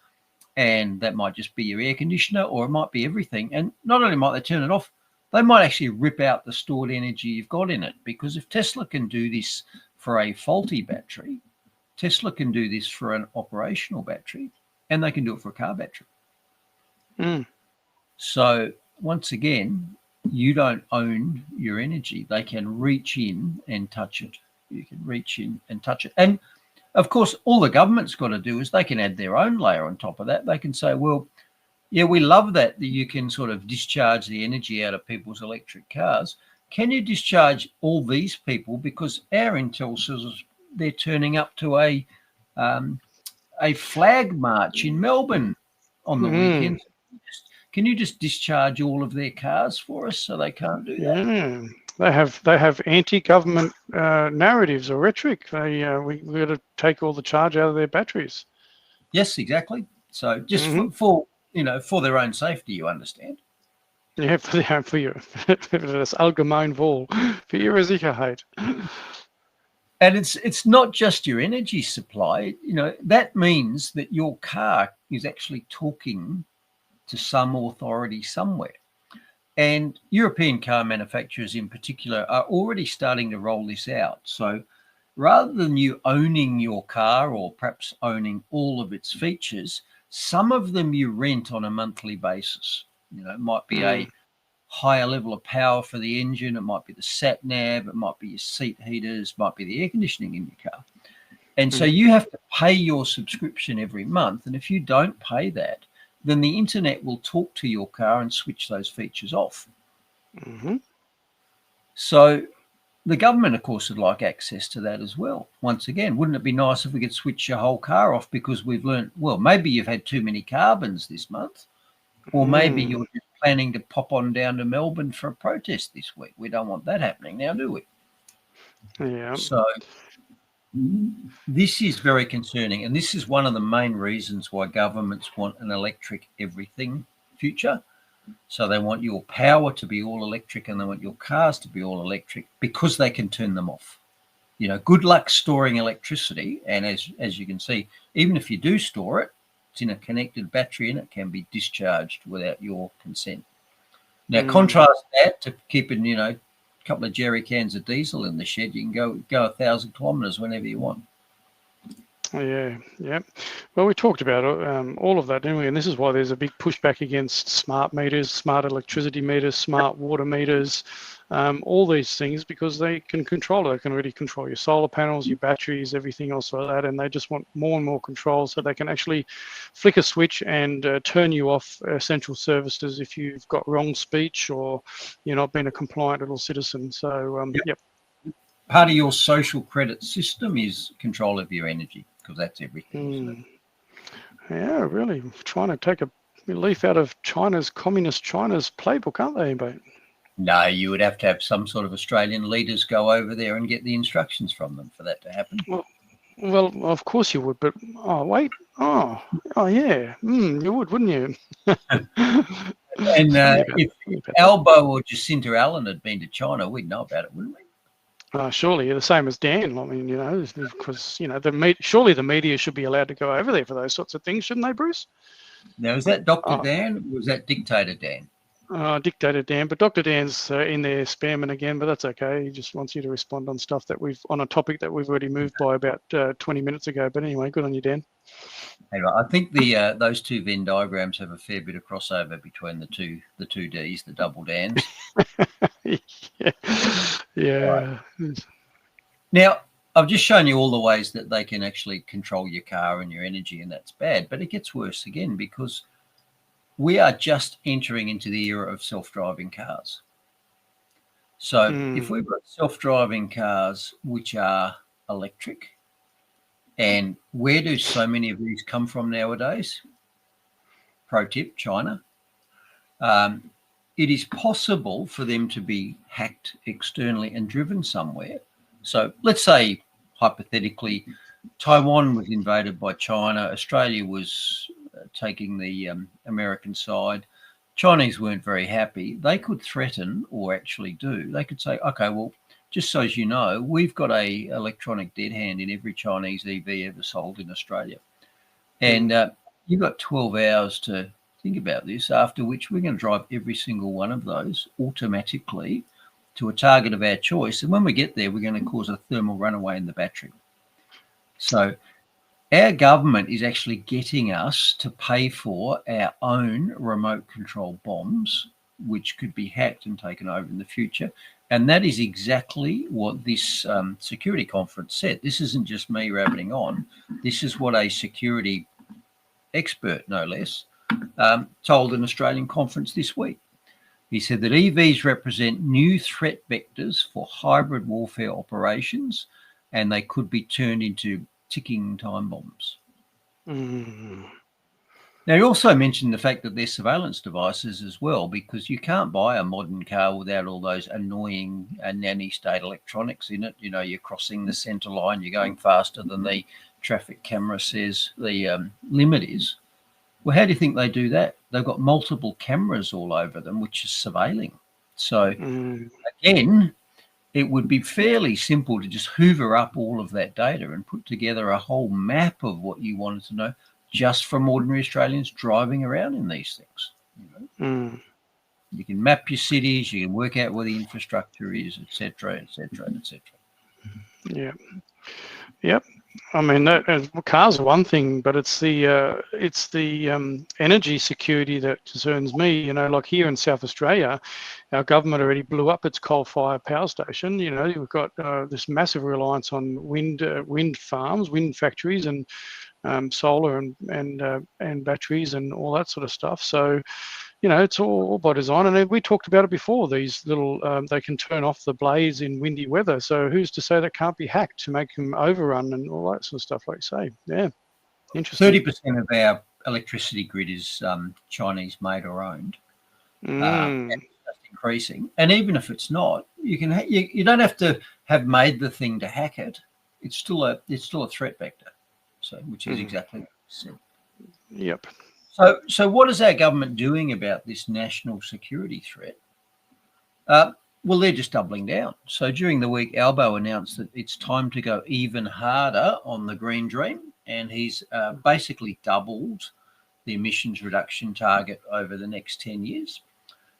And that might just be your air conditioner, or it might be everything. And not only might they turn it off, they might actually rip out the stored energy you've got in it. Because if Tesla can do this for a faulty battery, Tesla can do this for an operational battery, and they can do it for a car battery. So once again, you don't own your energy. They can reach in and touch it. You can reach in and touch it. And of course, all the government's got to do is they can add their own layer on top of that. They can say, well, yeah, we love that you can sort of discharge the energy out of people's electric cars. Can you discharge all these people? Because our intel says they're turning up to a flag march in Melbourne on the weekend. Can you just discharge all of their cars for us so they can't do that?
Yeah, they have anti-government narratives or rhetoric. We got to take all the charge out of their batteries.
Yes, exactly. So just for their own safety, you understand.
Ja, für das Allgemeinwohl, für ihre Sicherheit.
And it's not just your energy supply. That means that your car is actually talking to some authority somewhere. And European car manufacturers in particular are already starting to roll this out. So rather than you owning your car or perhaps owning all of its features, some of them you rent on a monthly basis. It might be a higher level of power for the engine. It might be the sat nav. It might be your seat heaters. It might be the air conditioning in your car. And so you have to pay your subscription every month. And if you don't pay that, then the internet will talk to your car and switch those features off. So the government, of course, would like access to that as well. Once again, wouldn't it be nice if we could switch your whole car off because we've learned, well, maybe you've had too many carbons this month, or maybe you're just planning to pop on down to Melbourne for a protest this week. We don't want that happening now, do we?
Yeah.
So this is very concerning, and this is one of the main reasons why governments want an electric everything future. So they want your power to be all electric and they want your cars to be all electric because they can turn them off. Good luck storing electricity. And as you can see, even if you do store it, it's in a connected battery and it can be discharged without your consent. Now, contrast that to keeping, a couple of jerry cans of diesel in the shed. You can go 1,000 kilometres whenever you want.
Yeah. Well, we talked about all of that, didn't we? And this is why there's a big pushback against smart meters, smart electricity meters, smart water meters, all these things, because they can control it. They can really control your solar panels, your batteries, everything else like that. And they just want more and more control so they can actually flick a switch and turn you off essential services if you've got wrong speech or you're not being a compliant little citizen. So, yep.
Part of your social credit system is control of your energy, because that's everything, isn't it?
Yeah, really. Trying to take a leaf out of communist China's playbook, aren't they, mate?
No, you would have to have some sort of Australian leaders go over there and get the instructions from them for that to happen.
Well, of course you would, but wait. Oh yeah. You would, wouldn't you?
And if Albo or Jacinta Allen had been to China, we'd know about it, wouldn't we?
Surely the same as Dan. I mean, because surely the media should be allowed to go over there for those sorts of things, shouldn't they, Bruce?
Now, is that Dr. Dan or was that Dictator Dan?
Dictator Dan, but Dr. Dan's in there spamming again, but that's okay. He just wants you to respond on stuff that on a topic that we've already moved by about 20 minutes ago. But anyway, good on you, Dan.
Anyway, I think those two Venn diagrams have a fair bit of crossover between the two Ds, the double Dans.
Yeah.
Right. Now, I've just shown you all the ways that they can actually control your car and your energy, and that's bad. But it gets worse again, because we are just entering into the era of self-driving cars. So if we've got self-driving cars which are electric, and where do so many of these come from nowadays? Pro tip, China. It is possible for them to be hacked externally and driven somewhere. So let's say, hypothetically, Taiwan was invaded by China. Australia was taking the American side. Chinese weren't very happy. They could threaten, or actually do. They could say, okay, well, just so as you know, we've got a electronic dead hand in every Chinese EV ever sold in Australia. And you've got 12 hours to think about this, after which we're going to drive every single one of those automatically to a target of our choice. And when we get there, we're going to cause a thermal runaway in the battery. So our government is actually getting us to pay for our own remote control bombs, which could be hacked and taken over in the future. And that is exactly what this security conference said. This isn't just me rabbiting on. This is what a security expert, no less, told an Australian conference this week. He said that EVs represent new threat vectors for hybrid warfare operations, and they could be turned into ticking time bombs. Now, he also mentioned the fact that they're surveillance devices as well, because you can't buy a modern car without all those annoying nanny state electronics in it. You know, you're crossing the centre line, you're going faster than the traffic camera says the limit is. Well, how do you think they do that? They've got multiple cameras all over them, which is surveilling. So, again, it would be fairly simple to just hoover up all of that data and put together a whole map of what you wanted to know, just from ordinary Australians driving around in these things. You know? You can map your cities, you can work out where the infrastructure is, etc., etc., etc.
Yeah. Yep. I mean, cars are one thing, but it's the energy security that concerns me. You know, like here in South Australia, our government already blew up its coal-fired power station. You know, we've got this massive reliance on wind farms, wind factories, and solar and batteries and all that sort of stuff. So, you know, it's all by design. And we talked about it before, these little, they can turn off the blades in windy weather. So who's to say that can't be hacked to make them overrun and all that sort of stuff, like you say. Yeah, interesting.
30% of our electricity grid is Chinese made or owned. And it's just increasing. And even if it's not, you can you don't have to have made the thing to hack it. It's still a threat vector. So, which is exactly what you said.
Yep.
So what is our government doing about this national security threat? Well, they're just doubling down. So during the week, Albo announced that it's time to go even harder on the green dream, and he's basically doubled the emissions reduction target over the next 10 years.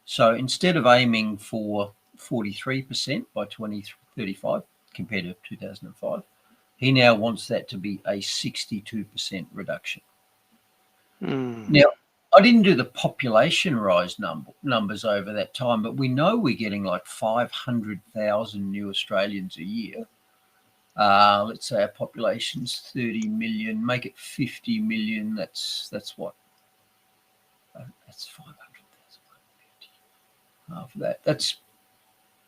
So instead of aiming for 43% by 2035 compared to 2005, he now wants that to be a 62% reduction. Now, I didn't do the population rise numbers over that time, but we know we're getting like 500,000 new Australians a year. Let's say our population's 30 million, make it 50 million. That's what? That's 500,000. Half of that. That's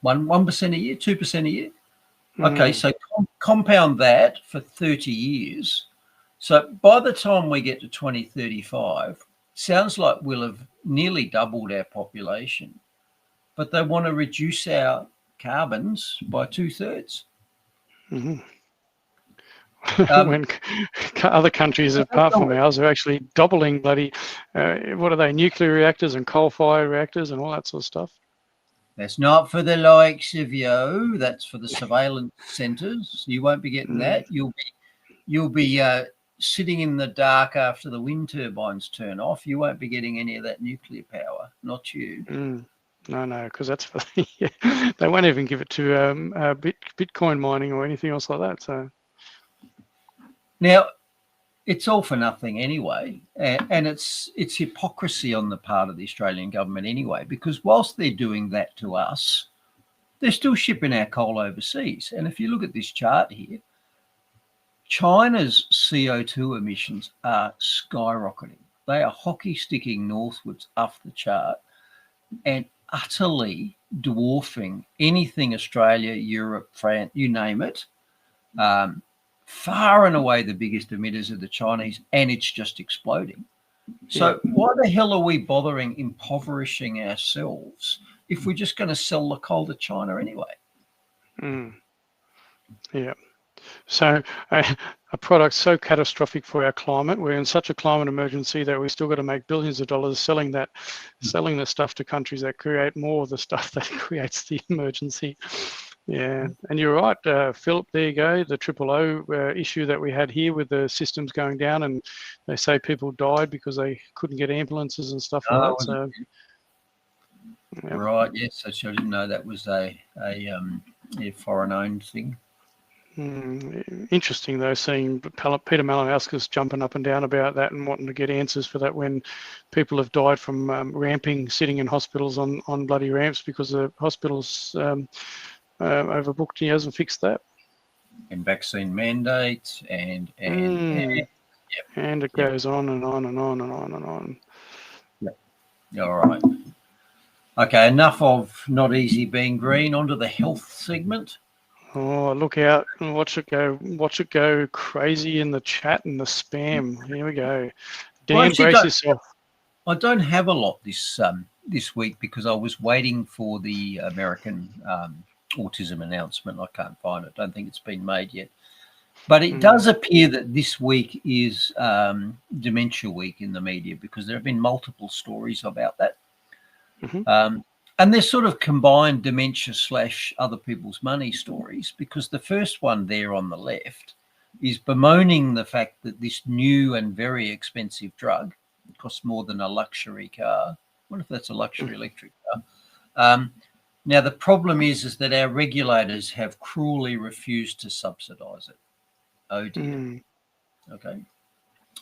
1% a year, 2% a year. Okay, so compound that for 30 years. So by the time we get to 2035, sounds like we'll have nearly doubled our population, but they want to reduce our carbons by 2/3.
When other countries apart from ours are actually doubling bloody, what are they, nuclear reactors and coal-fired reactors and all that sort of stuff.
That's not for the likes of you. That's for the surveillance centres. You won't be getting that. You'll be sitting in the dark after the wind turbines turn off, you won't be getting any of that nuclear power, not you.
No, because that's for they won't even give it to Bitcoin mining or anything else like that. So
now it's all for nothing anyway, and it's hypocrisy on the part of the Australian government anyway, because whilst they're doing that to us, they're still shipping our coal overseas. And if you look at this chart here, China's CO2 emissions are skyrocketing. They are hockey sticking northwards off the chart and utterly dwarfing anything Australia, Europe, France, you name it. Far and away the biggest emitters are the Chinese, and it's just exploding. So why the hell are we bothering impoverishing ourselves if we're just going to sell the coal to China anyway?
Yeah. So a product so catastrophic for our climate, we're in such a climate emergency that we still got to make billions of dollars selling the stuff to countries that create more of the stuff that creates the emergency. Yeah, and you're right, Philip, there you go, the O issue that we had here with the systems going down, and they say people died because they couldn't get ambulances and stuff like that. So,
right, yes, I didn't know that was a foreign-owned thing.
Interesting though, seeing Peter Malinowskis jumping up and down about that and wanting to get answers for that when people have died from ramping, sitting in hospitals on bloody ramps because the hospitals overbooked. He hasn't fixed that.
And vaccine mandates and
it goes on and on and on and on and on.
Yep. All right. Okay, enough of not easy being green. Onto the health segment.
Oh, look out and watch it go crazy in the chat and the spam. Here we go. Dan, brace yourself.
I don't have a lot this week because I was waiting for the American autism announcement. I can't find it. Don't think it's been made yet. But it does appear that this week is Dementia Week in the media because there have been multiple stories about that. And they're sort of combined dementia / other people's money stories, because the first one there on the left is bemoaning the fact that this new and very expensive drug costs more than a luxury car. I wonder if that's a luxury electric car. Now, the problem is that our regulators have cruelly refused to subsidise it. Oh, dear. Okay.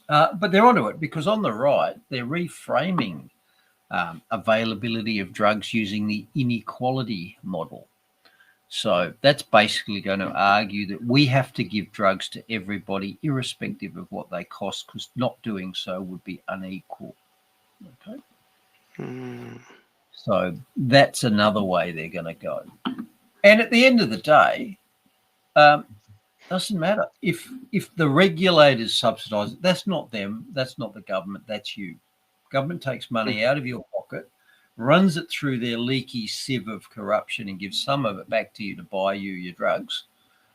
But they're onto it because on the right, they're reframing availability of drugs using the inequality model. So that's basically going to argue that we have to give drugs to everybody irrespective of what they cost, because not doing so would be unequal. Okay. So that's another way they're going to go. And at the end of the day, doesn't matter if the regulators subsidise it. That's not them. That's not the government. That's you. Government takes money out of your pocket, runs it through their leaky sieve of corruption and gives some of it back to you to buy you your drugs.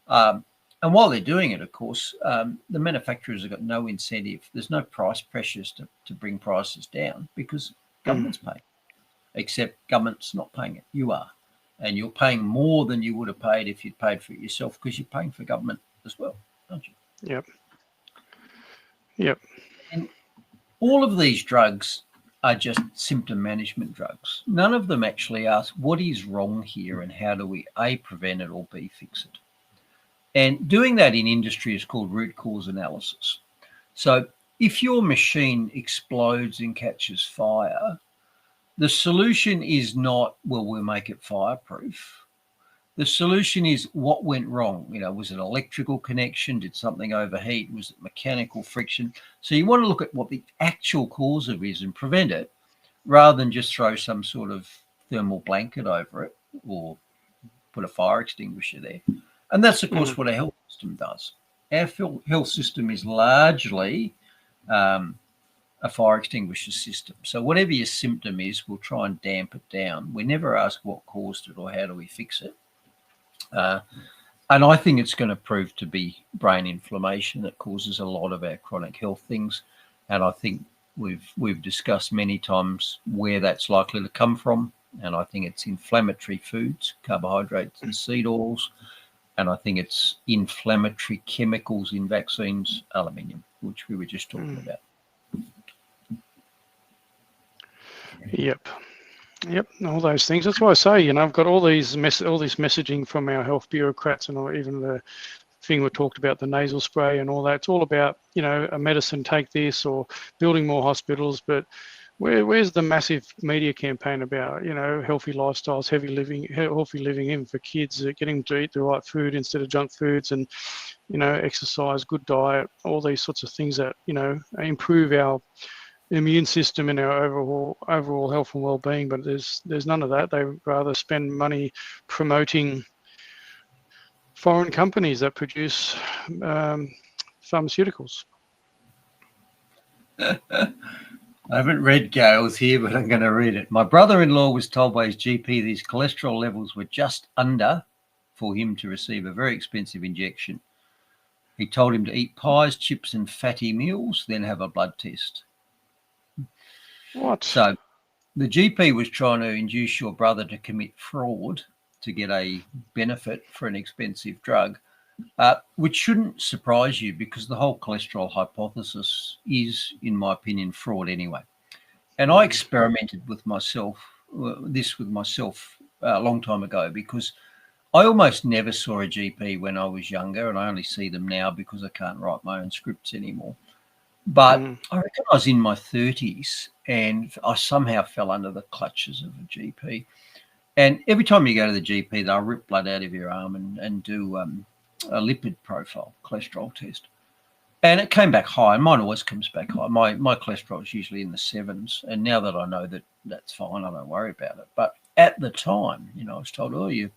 And while they're doing it, of course, the manufacturers have got no incentive. There's no price pressures to bring prices down because government's paying. Except government's not paying it. You are. And you're paying more than you would have paid if you'd paid for it yourself because you're paying for government as well, aren't you?
Yep.
And all of these drugs are just symptom management drugs. None of them actually ask what is wrong here and how do we A, prevent it, or B, fix it. And doing that in industry is called root cause analysis. So if your machine explodes and catches fire, the solution is not, well, we'll make it fireproof. The solution is what went wrong. Was it electrical connection? Did something overheat? Was it mechanical friction? So you want to look at what the actual cause of it is and prevent it, rather than just throw some sort of thermal blanket over it or put a fire extinguisher there. And that's, of course, what our health system does. Our health system is largely a fire extinguisher system. So whatever your symptom is, we'll try and damp it down. We never ask what caused it or how do we fix it. And I think it's going to prove to be brain inflammation that causes a lot of our chronic health things. And I think we've discussed many times where that's likely to come from. And I think it's inflammatory foods, carbohydrates and seed oils. And I think it's inflammatory chemicals in vaccines, aluminium. which we were just talking about.
Yep. Yep, all those things. That's why I say, I've got all this messaging from our health bureaucrats, and even the thing we talked about, the nasal spray and all that. It's all about, a medicine, take this, or building more hospitals. But where's the massive media campaign about, healthy lifestyles, healthy living, even for kids, getting them to eat the right food instead of junk foods, and, exercise, good diet, all these sorts of things that, improve our immune system and our overall health and well-being. But there's none of that. They rather spend money promoting foreign companies that produce pharmaceuticals.
I haven't read Gail's here, but I'm going to read it. My brother-in-law was told by his GP that his cholesterol levels were just under for him to receive a very expensive injection. He told him to eat pies, chips and fatty meals, then have a blood test.
What?
So the GP was trying to induce your brother to commit fraud to get a benefit for an expensive drug, which shouldn't surprise you, because the whole cholesterol hypothesis is, in my opinion, fraud anyway. And I experimented with myself a long time ago, because I almost never saw a GP when I was younger, and I only see them now because I can't write my own scripts anymore. But I reckon I was in my 30s and I somehow fell under the clutches of a GP. And every time you go to the GP, they'll rip blood out of your arm and do a lipid profile, cholesterol test. And it came back high. Mine always comes back high. My cholesterol is usually in the 7s. And now that I know that that's fine, I don't worry about it. But at the time, I was told, oh, your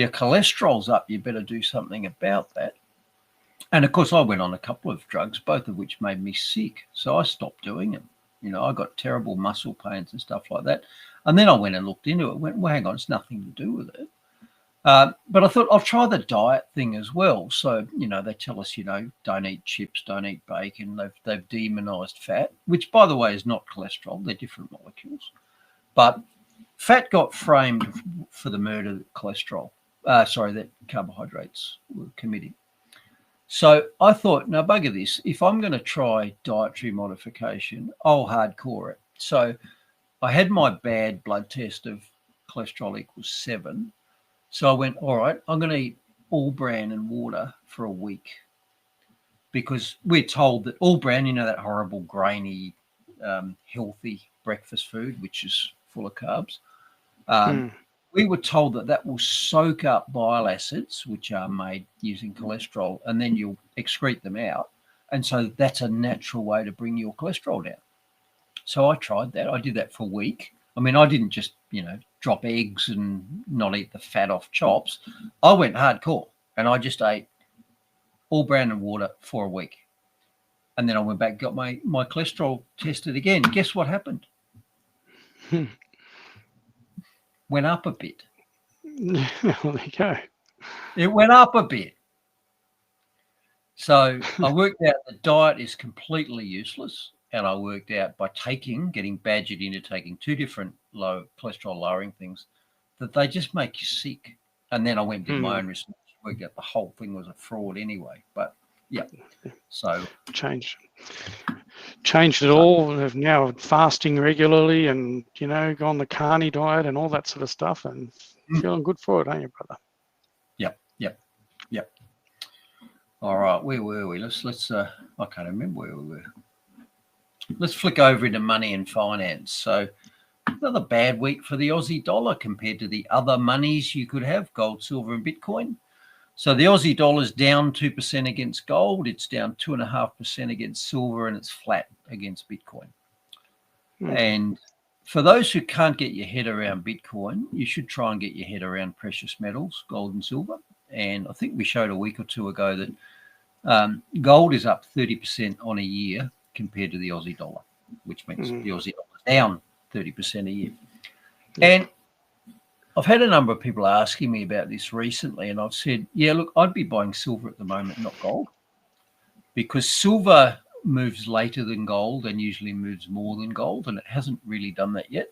cholesterol's up. You better do something about that. And, of course, I went on a couple of drugs, both of which made me sick. So I stopped doing them. I got terrible muscle pains and stuff like that. And then I went and looked into it, went, well, hang on, it's nothing to do with it. But I thought I'll try the diet thing as well. So, they tell us, don't eat chips, don't eat bacon. They've demonized fat, which, by the way, is not cholesterol. They're different molecules. But fat got framed for the murder that that carbohydrates were committing. So I thought, now bugger this. If I'm going to try dietary modification, I'll hardcore it. So I had my bad blood test of cholesterol equals 7. So I went, all right, I'm going to eat all bran and water for a week, because we're told that all bran, that horrible grainy, healthy breakfast food, which is full of carbs. We were told that will soak up bile acids, which are made using cholesterol, and then you'll excrete them out. And so that's a natural way to bring your cholesterol down. So I tried that. I did that for a week. I mean, I didn't just, drop eggs and not eat the fat off chops. I went hardcore and I just ate all bran and water for a week. And then I went back, got my cholesterol tested again. Guess what happened? Went up a bit.
There you go.
It went up a bit. So I worked out the diet is completely useless. And I worked out by getting badgered into taking 2 different low cholesterol lowering things, that they just make you sick. And then I went and did my own research, worked out the whole thing was a fraud anyway. But yeah, so
changed it all. Have now fasting regularly, and go on the carny diet and all that sort of stuff, and feeling good for it, aren't you, brother?
Yep. All right, where were we? Let's I can't remember where we were. Let's flick over into money and finance. So another bad week for the Aussie dollar compared to the other monies you could have, gold, silver and Bitcoin. So the Aussie dollar's down 2% against gold. It's down 2.5% against silver, and it's flat against Bitcoin. And for those who can't get your head around Bitcoin, you should try and get your head around precious metals, gold and silver. And I think we showed a week or two ago that gold is up 30% on a year compared to the Aussie dollar, which means the Aussie dollar is down 30% a year. And I've had a number of people asking me about this recently, and I've said, yeah, look, I'd be buying silver at the moment, not gold, because silver moves later than gold and usually moves more than gold, and it hasn't really done that yet.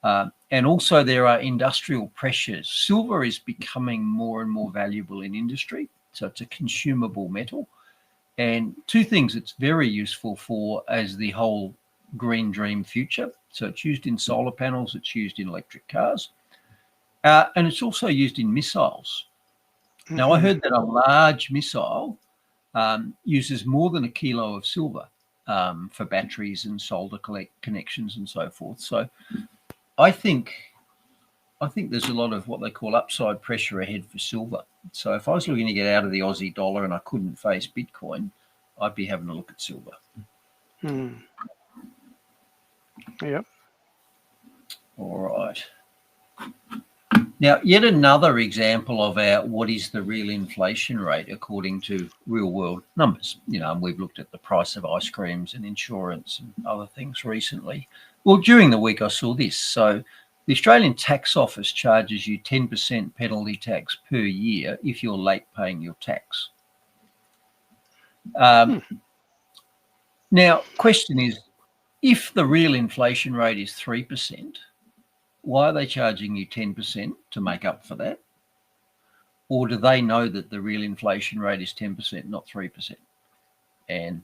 And also there are industrial pressures. Silver is becoming more and more valuable in industry, so it's a consumable metal. And two things it's very useful for as the whole green dream future. So it's used in solar panels, it's used in electric cars, and it's also used in missiles. Now, I heard that a large missile uses more than 1 kilo of silver for batteries and solder connections and so forth. So I think there's a lot of what they call upside pressure ahead for silver. So if I was looking to get out of the Aussie dollar and I couldn't face Bitcoin, I'd be having a look at silver.
Yep.
All right. Now, yet another example of what is the real inflation rate according to real world numbers. And we've looked at the price of ice creams and insurance and other things recently. Well, during the week I saw this. So the Australian Tax Office charges you 10% penalty tax per year if you're late paying your tax. Now, question is, if the real inflation rate is 3%, why are they charging you 10% to make up for that? Or do they know that the real inflation rate is 10%, not 3%? And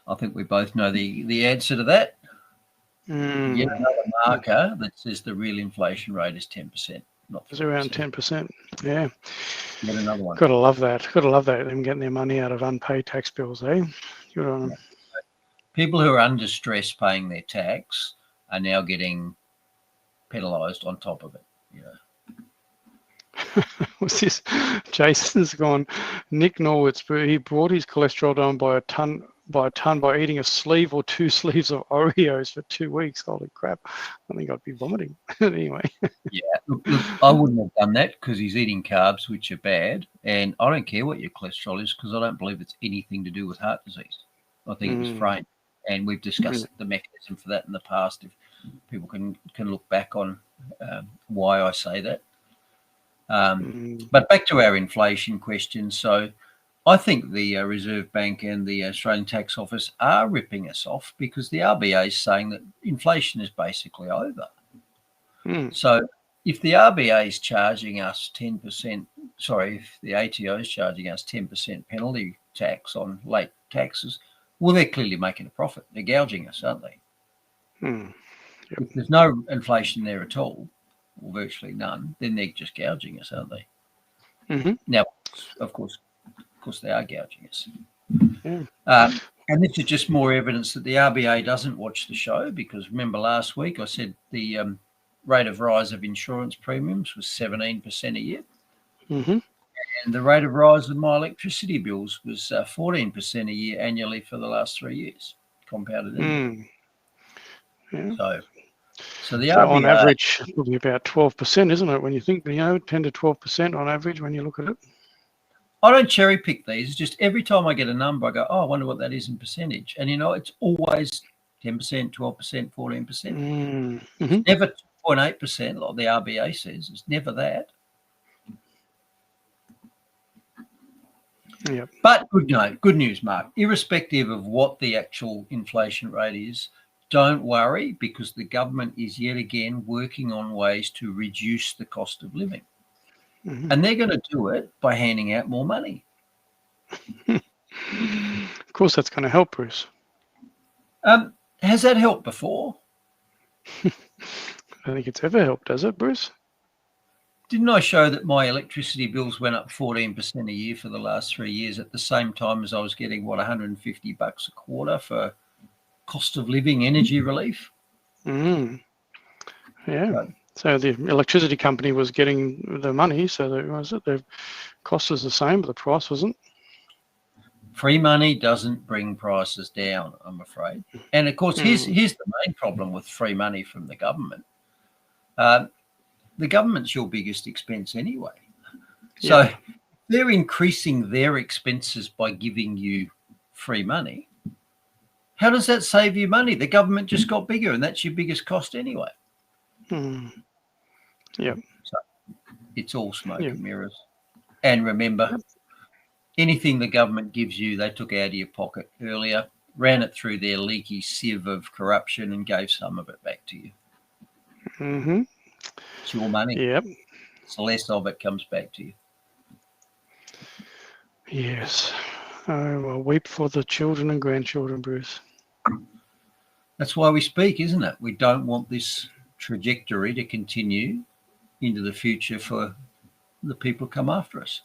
I think we both know the answer to that. Yet another marker that says the real inflation rate is 10%, not 3%.
It's around 10%. Yeah.
Yet another one.
Gotta love that. Gotta love that. Them getting their money out of unpaid tax bills, eh? Good on them.
People who are under stress paying their tax are now getting penalised on top of it.
What's this? Jason's gone. Nick Norwitz, he brought his cholesterol down by a ton by eating a sleeve or 2 sleeves of Oreos for 2 weeks. Holy crap! I think I'd be vomiting. Anyway.
Yeah, look, I wouldn't have done that because he's eating carbs, which are bad, and I don't care what your cholesterol is because I don't believe it's anything to do with heart disease. I think it was framed, and we've discussed the mechanism for that in the past. If people can look back on why I say that. But back to our inflation question. So I think the Reserve Bank and the Australian Tax Office are ripping us off because the RBA is saying that inflation is basically over. So if the RBA is charging us 10%, if the ATO is charging us 10% penalty tax on late taxes, well, they're clearly making a profit. They're gouging us, aren't they?
Yep.
If there's no inflation there at all, or virtually none, then they're just gouging us, aren't they? Now, of course, they are gouging us.
Yeah.
And this is just more evidence that the RBA doesn't watch the show because remember last week I said the rate of rise of insurance premiums was 17% a year. And the rate of rise of my electricity bills was 14% a year annually for the last 3 years, compounded annually.
Yeah.
So the RBA,
on average, probably about 12%, isn't it? When you think, 10 to 12% on average when you look at it.
I don't cherry pick these. It's just every time I get a number, I go, oh, I wonder what that is in percentage. And, it's always 10%, 12%, 14%. It's never 2.8% like the RBA says. It's never that.
Yep.
But good news, Mark. Irrespective of what the actual inflation rate is, don't worry because the government is yet again working on ways to reduce the cost of living. And they're going to do it by handing out more money.
Of course, that's going to help, Bruce.
Has that helped before?
I don't think it's ever helped, does it, Bruce?
Didn't I show that my electricity bills went up 14% a year for the last 3 years at the same time as I was getting, $150 a quarter for cost of living energy relief?
Yeah. So the electricity company was getting the money, so the cost was the same, but the price wasn't.
Free money doesn't bring prices down, I'm afraid. And of course, here's the main problem with free money from the government. The government's your biggest expense anyway. So they're increasing their expenses by giving you free money. How does that save you money? The government just got bigger and that's your biggest cost anyway.
Yep.
So it's all smoke and mirrors. And remember, anything the government gives you, they took out of your pocket earlier, ran it through their leaky sieve of corruption and gave some of it back to you. It's your money.
Yep.
So less of it comes back to you.
Yes. Oh, well, weep for the children and grandchildren, Bruce.
That's why we speak, isn't it? We don't want this trajectory to continue into the future for the people who come after us.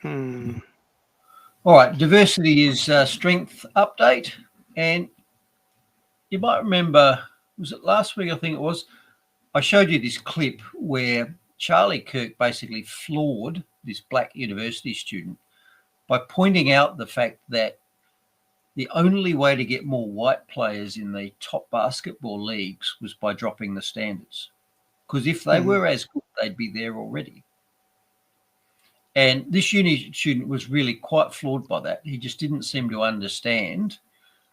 All right, diversity is strength update. And you might remember, was it last week? I think it was. I showed you this clip where Charlie Kirk basically floored this black university student by pointing out the fact that the only way to get more white players in the top basketball leagues was by dropping the standards. Because if they were as good, they'd be there already. And this uni student was really quite floored by that. He just didn't seem to understand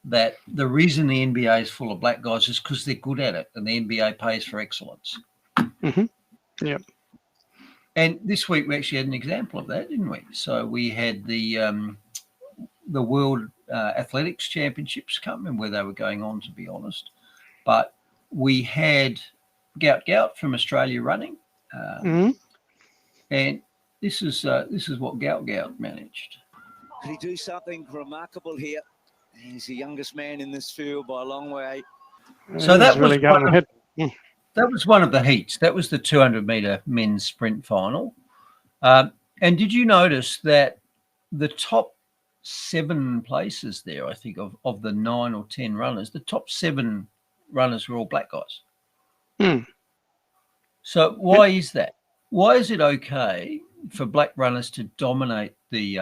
that the reason the NBA is full of black guys is because they're good at it, and the NBA pays for excellence.
Yep.
And this week we actually had an example of that, didn't we? So we had the World Athletics Championships. Can't remember where they were going on, to be honest. But we had Gout from Australia running, and this is what Gout managed.
Could he do something remarkable here? He's the youngest man in this field by a long way.
So that was
really going ahead.
That was one of the heats. That was the 200-meter men's sprint final. And did you notice that the top 7 places there, I think, of the 9 or 10 runners, the top 7 runners were all black guys. So why is that? Why is it okay for black runners to dominate the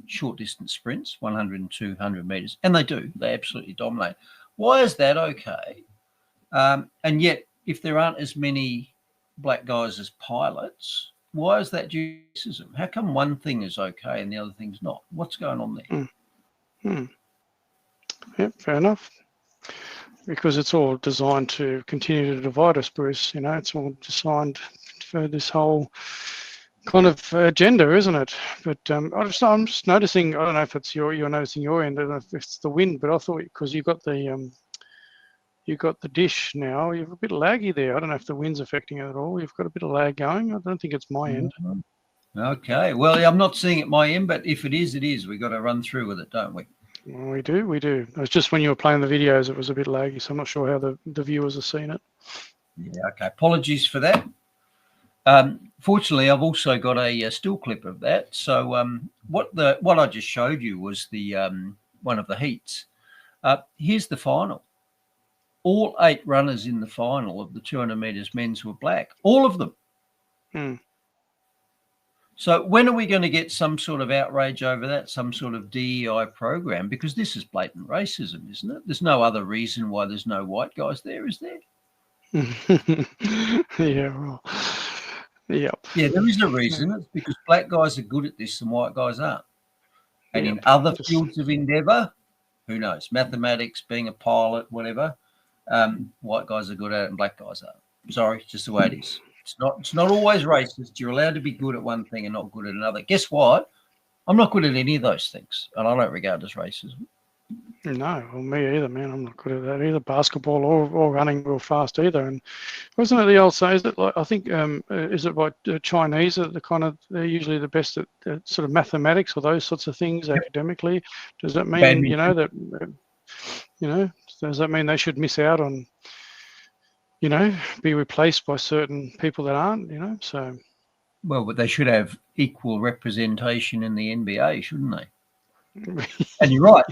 short distance sprints, 100 and 200 meters? And they do. They absolutely dominate. Why is that okay? And yet, if there aren't as many black guys as pilots, why is that due to racism? How come one thing is okay and the other thing's not? What's going on there?
Yep, fair enough. Because it's all designed to continue to divide us, Bruce. You know, it's all designed for this whole kind of agenda, isn't it? But I'm just noticing. I don't know if it's you're noticing your end. I don't know if it's the wind, but I thought because you got the dish now, you're a bit laggy there. I don't know if the wind's affecting it at all. You've got a bit of lag going. I don't think it's my end.
Okay. Well, I'm not seeing it my end, but if it is, it is. We've got to run through with it, don't we?
Well, we do. It was just when you were playing the videos, it was a bit laggy, so I'm not sure how the viewers are seeing it.
Yeah, okay. Apologies for that. Fortunately, I've also got a still clip of that. So what I just showed you was the one of the heats. Here's the final. All 8 runners in the final of the 200 meters men's were black. All of them. So when are we going to get some sort of outrage over that, some sort of DEI program? Because this is blatant racism, isn't it? There's no other reason why there's no white guys there, is there?
Yeah, well, yep.
Yeah, there is a reason. It's because black guys are good at this and white guys aren't. And in other fields of endeavour, who knows, mathematics, being a pilot, whatever, white guys are good at it and black guys aren't. Sorry, it's just the way it is. It's not always racist. You're allowed to be good at one thing and not good at another. Guess what? I'm not good at any of those things, and I don't regard it as racism.
No, well, me either, man. I'm not good at that either. Basketball or running real fast either. And wasn't it the old say? Is it like I think is it like Chinese are they're usually the best at sort of mathematics or those sorts of things academically? Does that mean does that mean they should miss out on be replaced by certain people that aren't? So.
Well, but they should have equal representation in the NBA, shouldn't they? And you're right.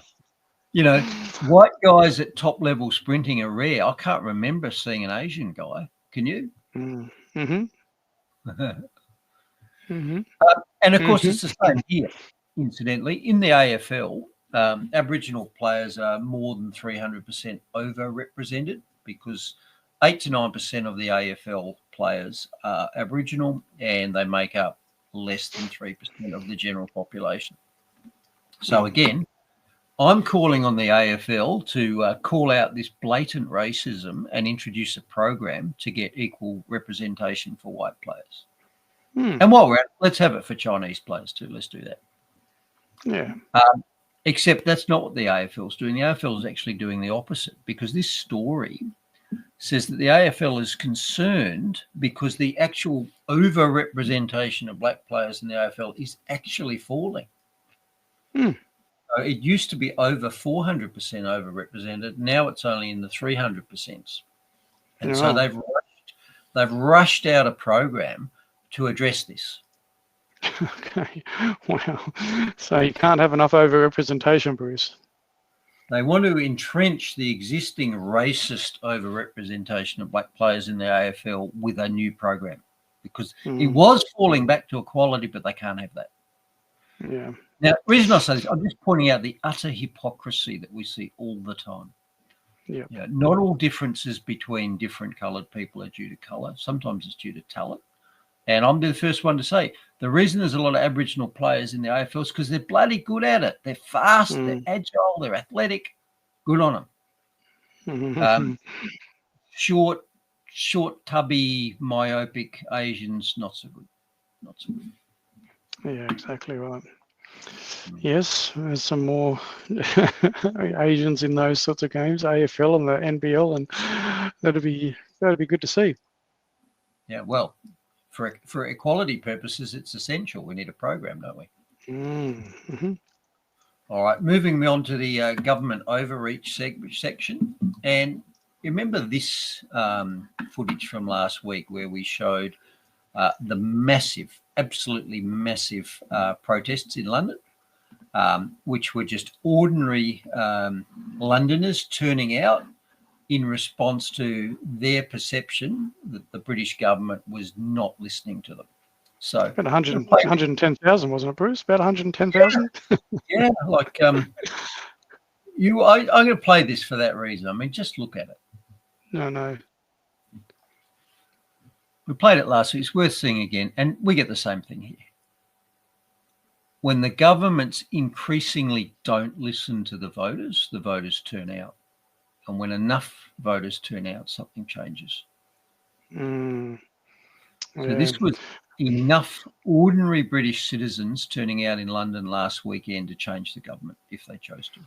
White guys at top level sprinting are rare. I can't remember seeing an Asian guy. Can you? And of course, it's the same here. Incidentally, in the AFL, Aboriginal players are more than 300% overrepresented because 8 to 9% of the AFL players are Aboriginal, and they make up less than 3% of the general population. So again, I'm calling on the AFL to call out this blatant racism and introduce a program to get equal representation for white players. And while we're at it, let's have it for Chinese players too. Let's do that.
Yeah.
Except that's not what the AFL is doing. The AFL is actually doing the opposite, because this story says that the AFL is concerned because the actual over-representation of black players in the AFL is actually falling. It used to be over 400% overrepresented. Now it's only in the 300%. And so they've rushed out a program to address this.
Okay. Wow. So you can't have enough overrepresentation, Bruce.
They want to entrench the existing racist overrepresentation of black players in the AFL with a new program, because it was falling back to equality, but they can't have that.
Yeah.
Now, the reason I say this, I'm just pointing out the utter hypocrisy that we see all the time.
Yeah.
You know, not all differences between different coloured people are due to colour. Sometimes it's due to talent. And I'm the first one to say the reason there's a lot of Aboriginal players in the AFL is because they're bloody good at it. They're fast, they're agile, they're athletic. Good on them. Short, tubby, myopic Asians, not so good. Not so good.
Yeah, exactly right. Yes, there's some more Asians in those sorts of games, AFL and the NBL, and that'd be good to see.
Yeah, well, for equality purposes, it's essential. We need a program, don't we?
Mm-hmm.
All right, moving on to the government overreach section. And you remember this footage from last week where we showed the massive, absolutely massive protests in London, which were just ordinary Londoners turning out in response to their perception that the British government was not listening to them. So
about 110,000, wasn't it, Bruce? About 110,000?
Yeah, like I'm going to play this for that reason. I mean, just look at it.
No.
We played it last week. It's worth seeing again. And we get the same thing here. When the governments increasingly don't listen to the voters turn out. And when enough voters turn out, something changes. So this was enough ordinary British citizens turning out in London last weekend to change the government if they chose to.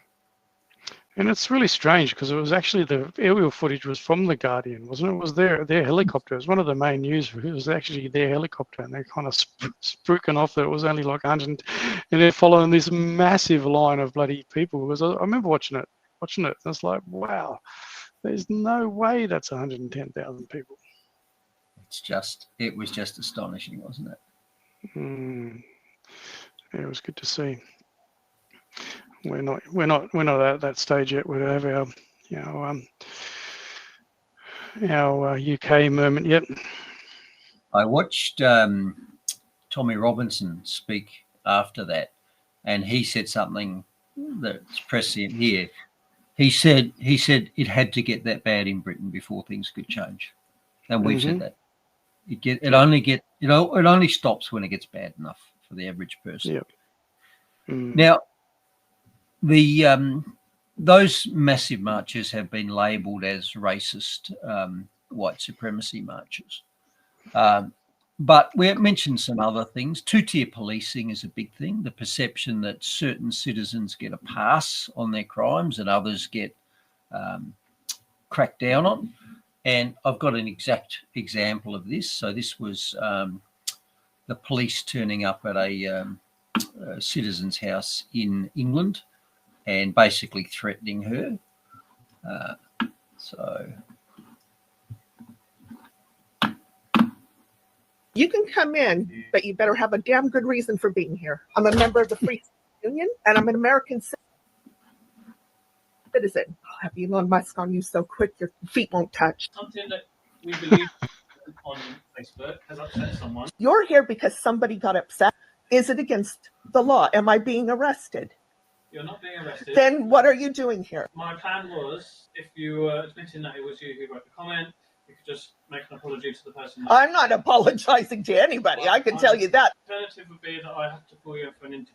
And it's really strange because it was actually the aerial footage was from the Guardian, wasn't it? It was their helicopter. It was one of the main news. It was actually their helicopter, and they kind of spooking off that it was only like 100, and they're following this massive line of bloody people. Because I remember watching it. And it's like, wow, there's no way that's 110,000 people.
It was just astonishing, wasn't it?
Yeah, it was good to see. We're not at that stage yet. We don't have our UK moment yet.
I watched Tommy Robinson speak after that, and he said something that's prescient here. He said it had to get that bad in Britain before things could change, and we've said that. It only stops when it gets bad enough for the average person.
Yep.
Now, those massive marches have been labelled as racist white supremacy marches. But we mentioned some other things. Two-tier policing is a big thing. The perception that certain citizens get a pass on their crimes and others get cracked down on. And I've got an exact example of this. So this was the police turning up at a citizen's house in England and basically threatening her.
You can come in, but you better have a damn good reason for being here. I'm a member of the Free Union, and I'm an American citizen. I'll have Elon Musk on you so quick your feet won't touch.
Something that we believe on Facebook has upset someone.
You're here because somebody got upset. Is it against the law? Am I being arrested?
You're not being arrested.
Then what are you doing here?
My plan was, if you admitting that it was you who wrote the comment, you could just make an apology to the person.
I'm not apologizing to anybody.
Well,
I can tell you that.
The alternative would be that I have to call you in for an interview.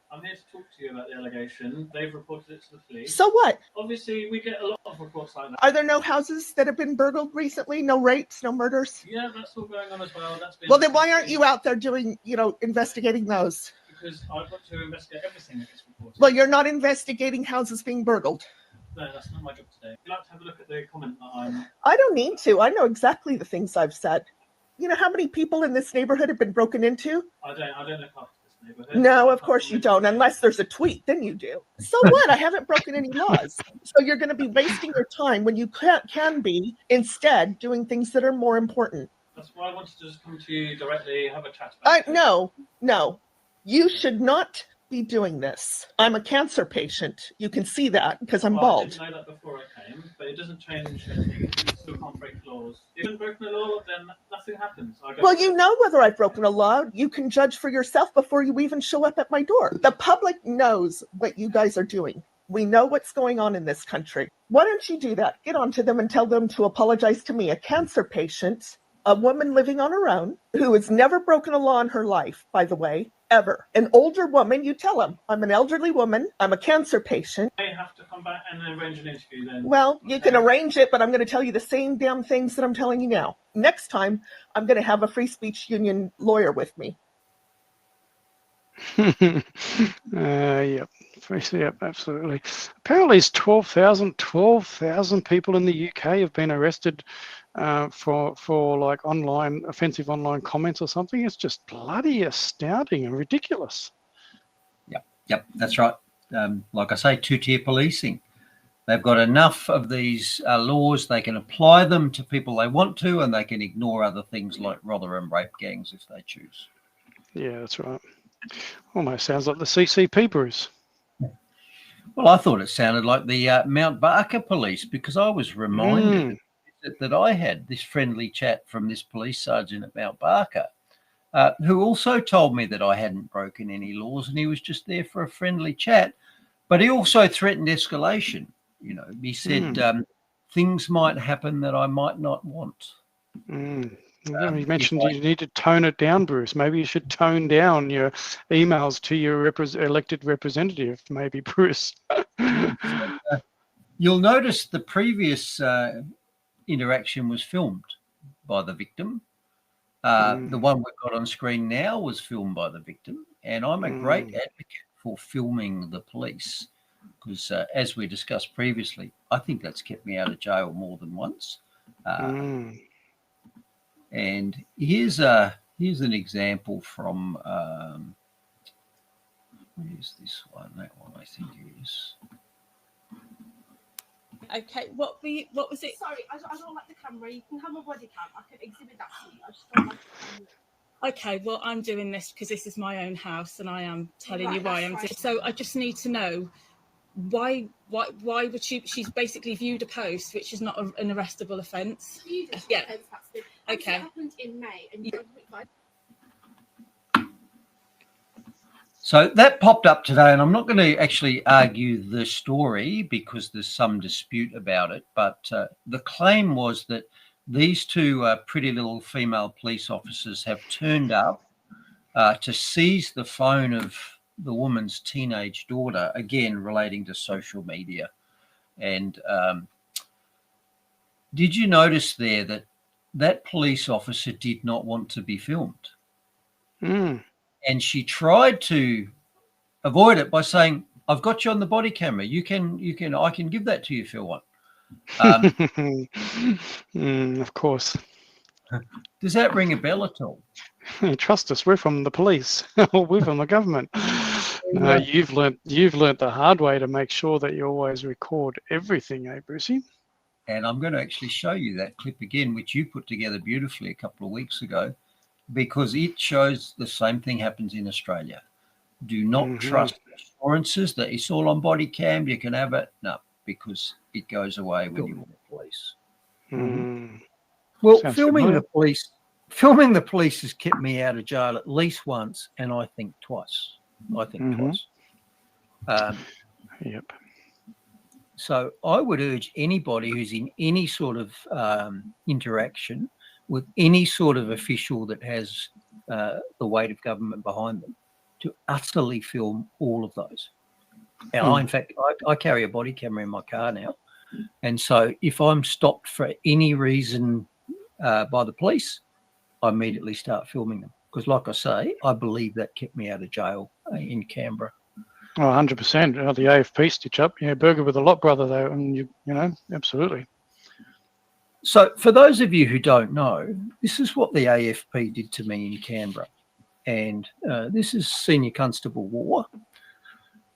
I'm here to talk to you about the allegation. They've reported it to the police.
So what?
Obviously, we get a lot of reports like that.
Are there no houses that have been burgled recently? No rapes, no murders?
Yeah, that's all going on as well.
Well, then why aren't you out there doing, investigating those?
Because I've got to investigate everything that gets reported.
Well, you're not investigating houses being burgled.
No, that's not my job today. You'd like to have a look at the comment that
I don't need to. I know exactly the things I've said. You know how many people in this neighborhood have been broken into?
I don't look after this neighbourhood.
No, of course you don't, unless there's a tweet, then you do. So what? I haven't broken any laws. So you're going to be wasting your time when you can be instead doing things that are more important.
That's why I wanted to just come to you directly, have a chat.
No. You should not be doing this. I'm a cancer patient. You can see that because I'm bald.
I didn't know that before I came, but it doesn't change anything. You still can't break laws. If you haven't broken a law, then nothing happens.
Well, you know whether I've broken a law. You can judge for yourself before you even show up at my door. The public knows what you guys are doing. We know what's going on in this country. Why don't you do that? Get on to them and tell them to apologize to me, a cancer patient, a woman living on her own, who has never broken a law in her life, by the way, ever. An older woman, you tell them, I'm an elderly woman, I'm a cancer patient.
I have to come back and arrange an interview then.
Well, you can arrange it, but I'm going to tell you the same damn things that I'm telling you now. Next time, I'm going to have a free speech union lawyer with me.
Yep. Yep, absolutely. Apparently, it's 12,000 people in the UK have been arrested for like offensive online comments or something. It's just bloody astounding and ridiculous.
Yep, that's right. Like I say, two-tier policing. They've got enough of these laws, they can apply them to people they want to, and they can ignore other things like Rotherham rape gangs if they choose.
Yeah, that's right. Almost sounds like the CCP, Bruce.
Well, I thought it sounded like the Mount Barker police, because I was reminded that I had this friendly chat from this police sergeant at Mount Barker, who also told me that I hadn't broken any laws and he was just there for a friendly chat. But he also threatened escalation. You know, he said things might happen that I might not want.
You mentioned you need to tone it down, Bruce. Maybe you should tone down your emails to your elected representative, maybe, Bruce.
You'll notice the previous interaction was filmed by the victim. The one we've got on screen now was filmed by the victim. And I'm a great advocate for filming the police because, as we discussed previously, I think that's kept me out of jail more than once. And here's an example from where's this one? That one I think it is.
Okay, what was it? Sorry, I don't like the camera. You can have my body cam. I can exhibit that to you. I just don't like the camera. Okay, well, I'm doing this because this is my own house and I am telling you why I'm doing it. So I just need to know why would she's basically viewed a post which is not an arrestable offence. Yeah. Okay. It happened in May and you
So that popped up today, and I'm not going to actually argue the story because there's some dispute about it, but the claim was that these two pretty little female police officers have turned up to seize the phone of the woman's teenage daughter, again, relating to social media. And did you notice there that that police officer did not want to be filmed? And she tried to avoid it by saying, I've got you on the body camera. I can give that to you if you want.
Of course.
Does that ring a bell at all?
Trust us, we're from the police. We're from the government. No, you've learnt the hard way to make sure that you always record everything, eh, Brucey?
And I'm going to actually show you that clip again, which you put together beautifully a couple of weeks ago, because it shows the same thing happens in Australia. Do not trust assurances that it's all on body cam, you can have it. No, because it goes away when you're in the police. Well,
Sounds
filming
familiar.
the police has kept me out of jail at least once, and I think twice. Twice.
Yep.
So I would urge anybody who's in any sort of interaction with any sort of official that has the weight of government behind them to utterly film all of those. And in fact, I carry a body camera in my car now. And so if I'm stopped for any reason by the police, I immediately start filming them. Because like I say, I believe that kept me out of jail in Canberra.
Oh, 100%. The AFP stitch up. Yeah, burger with a lot, brother, though. And, you know, absolutely.
So for those of you who don't know, this is what the AFP did to me in Canberra. and this is Senior Constable War,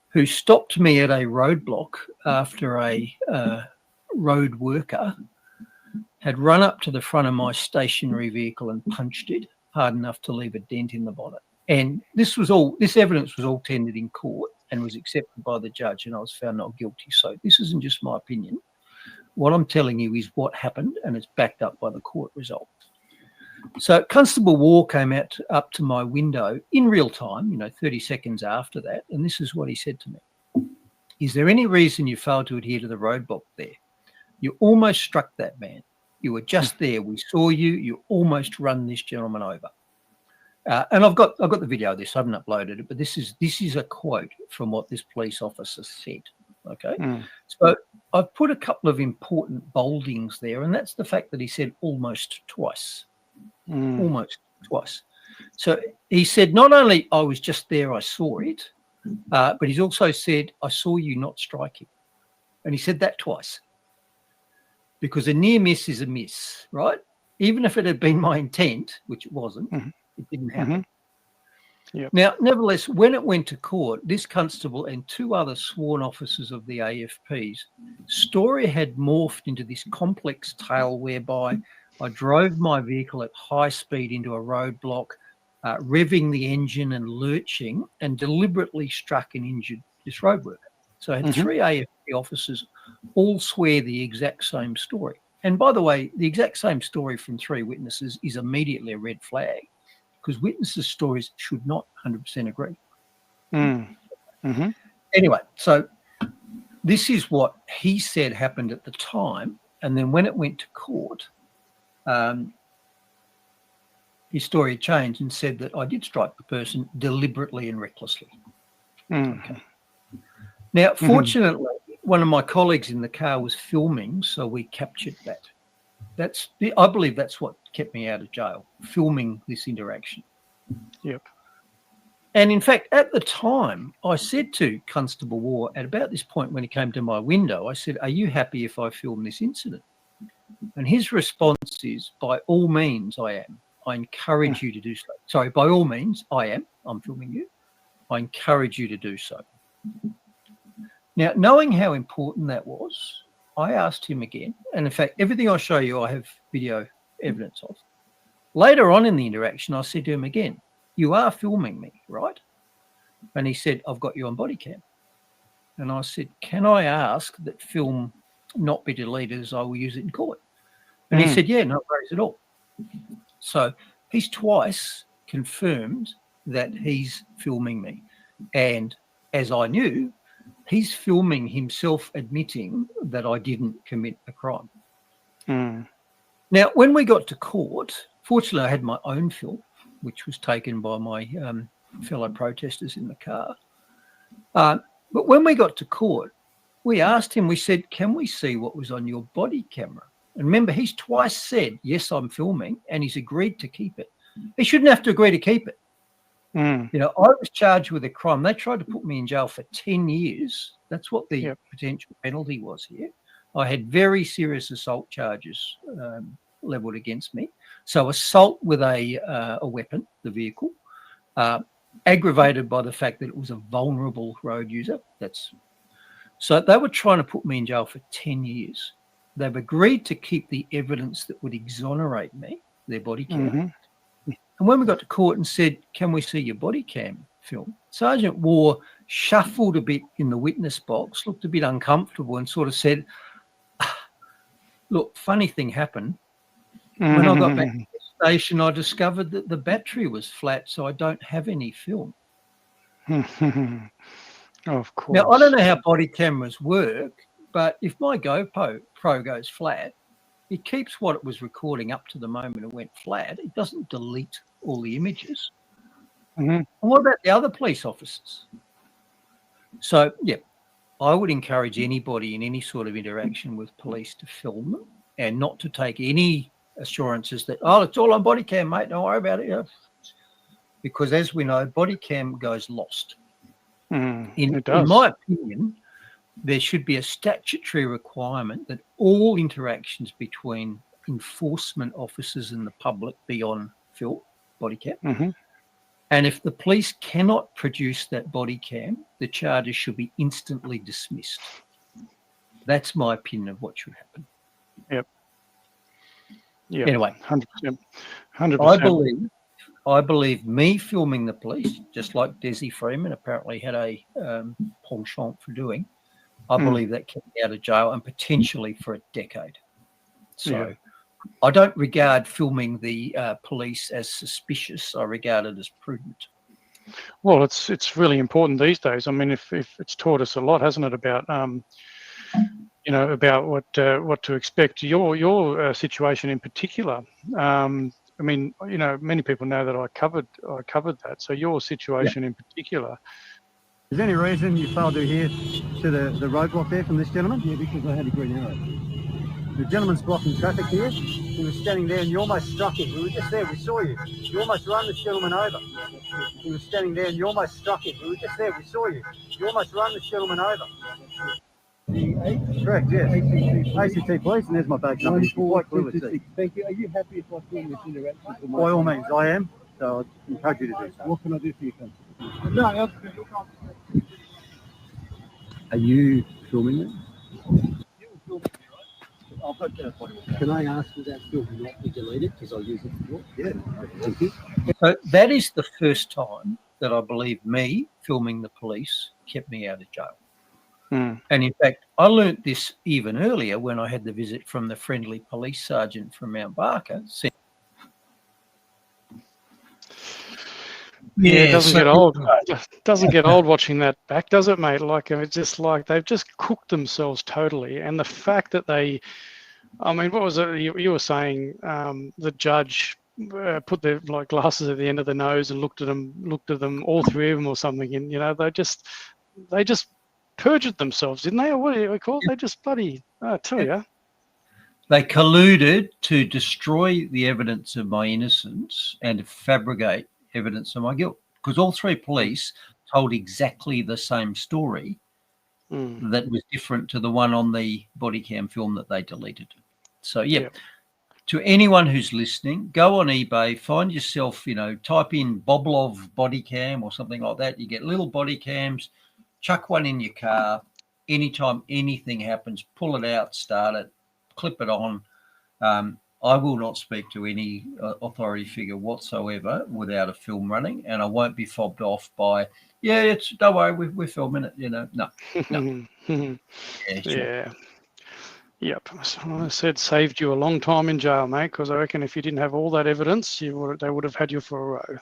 who stopped me at a roadblock after a road worker had run up to the front of my stationary vehicle and punched it hard enough to leave a dent in the bonnet. And this evidence was all tendered in court and was accepted by the judge, and I was found not guilty. So this isn't just my opinion. What I'm telling you is what happened, and it's backed up by the court result. So Constable War came up to my window in real time, 30 seconds after that, and this is what he said to me. Is there any reason you failed to adhere to the roadblock there? You almost struck that man. You were just there. We saw you. You almost run this gentleman over. And I've got the video of this. I haven't uploaded it, but this is a quote from what this police officer said. Okay. So I've put a couple of important boldings there, and that's the fact that he said almost twice. Almost twice. So he said not only I was just there, I saw it, but he's also said I saw you not strike him. And he said that twice. Because a near miss is a miss, right? Even if it had been my intent, which it wasn't, it didn't happen.
Yep.
Now, nevertheless, when it went to court, this constable and two other sworn officers of the AFP's story had morphed into this complex tale whereby I drove my vehicle at high speed into a roadblock, revving the engine and lurching, and deliberately struck and injured this road worker. So I had three AFP officers all swear the exact same story. And by the way, the exact same story from three witnesses is immediately a red flag, because witnesses' stories should not 100% agree. Anyway, so this is what he said happened at the time. And then when it went to court, his story changed and said that I did strike the person deliberately and recklessly. Okay. Now, fortunately, one of my colleagues in the car was filming, so we captured that. I believe that's what kept me out of jail, filming this interaction.
Yep.
And in fact, at the time, I said to Constable War, at about this point when he came to my window, I said, are you happy if I film this incident? And his response is, by all means, I am. I encourage you to do so. Sorry, by all means, I am. I'm filming you. I encourage you to do so. Now, knowing how important that was, I asked him again. And in fact, everything I show you, I have video evidence of. Later on in the interaction, I said to him again, you are filming me, right? And he said, I've got you on body cam. And I said, can I ask that film not be deleted as I will use it in court? And he said, yeah, no worries at all. So he's twice confirmed that he's filming me. And as I knew, he's filming himself admitting that I didn't commit a crime. Now, when we got to court, fortunately, I had my own film, which was taken by my fellow protesters in the car. But when we got to court, we asked him, we said, can we see what was on your body camera? And remember, he's twice said, yes, I'm filming, and he's agreed to keep it. He shouldn't have to agree to keep it. I was charged with a crime. They tried to put me in jail for 10 years. That's what the potential penalty was here. I had very serious assault charges levelled against me. So assault with a weapon, the vehicle, aggravated by the fact that it was a vulnerable road user. So they were trying to put me in jail for 10 years. They've agreed to keep the evidence that would exonerate me, their body cam. And when we got to court and said, can we see your body cam film? Sergeant War shuffled a bit in the witness box, looked a bit uncomfortable and sort of said, look, funny thing happened. When I got back to the station, I discovered that the battery was flat, so I don't have any film.
Of course.
Now, I don't know how body cameras work, but if my GoPro goes flat, it keeps what it was recording up to the moment it went flat. It doesn't delete all the images. And what about the other police officers? So, yeah, I would encourage anybody in any sort of interaction with police to film them and not to take any assurances that, oh, it's all on body cam, mate, don't worry about it. Because as we know, body cam goes lost. In my opinion, there should be a statutory requirement that all interactions between enforcement officers and the public be on film, body cam. And if the police cannot produce that body cam, the charges should be instantly dismissed. That's my opinion of what should happen.
Yep. Yeah.
Anyway,
100%. 100%.
I believe me filming the police, just like Desi Freeman apparently had a penchant for doing, I believe that kept me out of jail and potentially for a decade. So I don't regard filming the police as suspicious. I regard it as prudent.
Well, it's really important these days. I mean, if it's taught us a lot, hasn't it, about about what to expect. Your situation in particular. I mean, many people know that I covered that. So your situation in particular.
Is there any reason you failed to adhere to the roadblock there from this gentleman? Yeah, because I had a green arrow. The gentleman's blocking traffic here. He was standing there and you almost struck him. We were just there, we saw you. You almost run this gentleman over. He was standing there and you almost struck him. We were just there, we saw you. You almost run this gentleman over. Correct, yes. ACT police, and there's my badge number. Quite clearly see.
Thank you. Are you happy if I film this interaction?
By all means, I am. So I encourage you to do so.
What can I do for you, country? No, are you filming it? Can I ask for that film not be deleted because I'll use it for?
Yeah.
Thank you.
So that is the first time that I believe me filming the police kept me out of jail. And in fact, I learnt this even earlier when I had the visit from the friendly police sergeant from Mount Barker.
It doesn't get old. It doesn't get old watching that back, does it, mate? Like, it's just like they've just cooked themselves totally. And the fact that I mean, what was it you were saying? The judge put their glasses at the end of the nose and looked at them, all three of them or something, and they just perjured themselves, didn't they? Or what do you call it? They just I tell you.
They colluded to destroy the evidence of my innocence and to fabricate evidence of my guilt, because all three police told exactly the same story that was different to the one on the body cam film that they deleted. So, to anyone who's listening, go on eBay, find yourself, type in Boblov body cam or something like that. You get little body cams, chuck one in your car. Anytime anything happens, pull it out, start it, clip it on. I will not speak to any authority figure whatsoever without a film running, and I won't be fobbed off by, don't worry, we're filming it, No.
Yeah. Yep. So I said saved you a long time in jail, mate, because I reckon if you didn't have all that evidence, they would have had you for a row.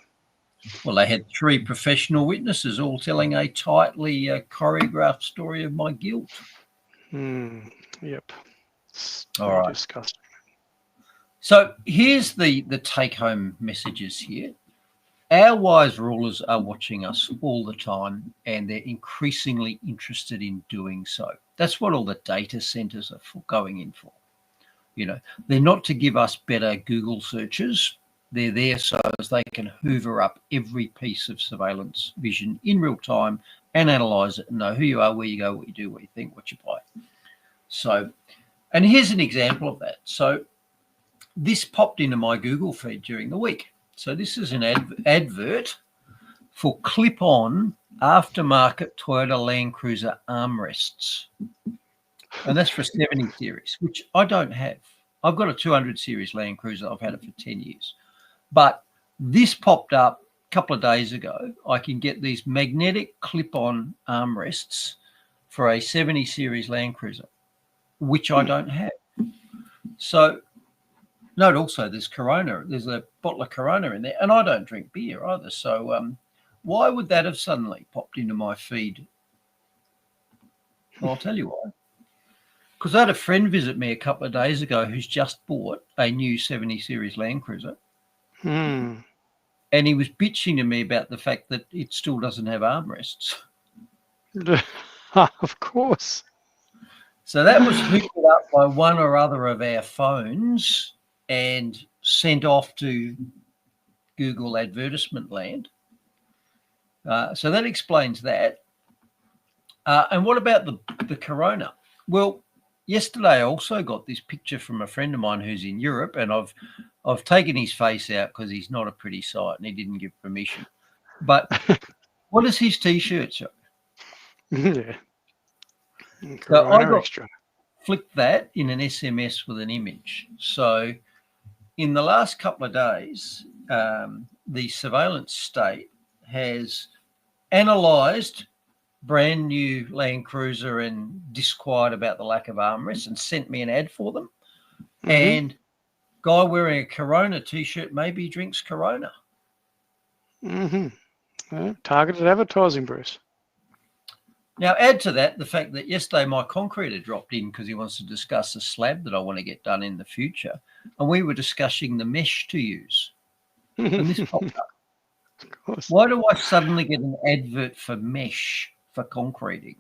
Well, they had three professional witnesses all telling a tightly choreographed story of my guilt.
Yep.
All right.
Disgusting.
So here's the take-home messages here. Our wise rulers are watching us all the time, and they're increasingly interested in doing so. That's what all the data centers are going in for. They're not to give us better Google searches. They're there so as they can hoover up every piece of surveillance vision in real time and analyze it and know who you are, where you go, what you do, what you think, what you buy. So, and here's an example of that. So this popped into my Google feed during the week. So this is an advert for clip-on aftermarket Toyota Land Cruiser armrests. And that's for a 70 series, which I don't have. I've got a 200 series Land Cruiser. I've had it for 10 years. But this popped up a couple of days ago. I can get these magnetic clip-on armrests for a 70 series Land Cruiser, which I don't have. So note also there's Corona. There's a bottle of Corona in there, and I don't drink beer either. So why would that have suddenly popped into my feed? I'll tell you why. Because I had a friend visit me a couple of days ago who's just bought a new 70 series Land Cruiser. And he was bitching to me about the fact that it still doesn't have armrests.
Of course.
So that was hooked up by one or other of our phones and sent off to Google advertisement land. So that explains that. And what about the Corona? Well, yesterday I also got this picture from a friend of mine who's in Europe, and I've taken his face out because he's not a pretty sight and he didn't give permission. But what does his T-shirt show?
Yeah.
So I
Corona
got
extra.
flicked that in an SMS with an image. So in the last couple of days, the surveillance state has analysed brand new Land Cruiser and disquiet about the lack of armrests and sent me an ad for them. And guy wearing a Corona T-shirt maybe drinks Corona.
Targeted advertising, Bruce.
Now, add to that the fact that yesterday my concreter dropped in because he wants to discuss a slab that I want to get done in the future. And we were discussing the mesh to use. And this popped up.
Of course.
Why do I suddenly get an advert for mesh for concreting?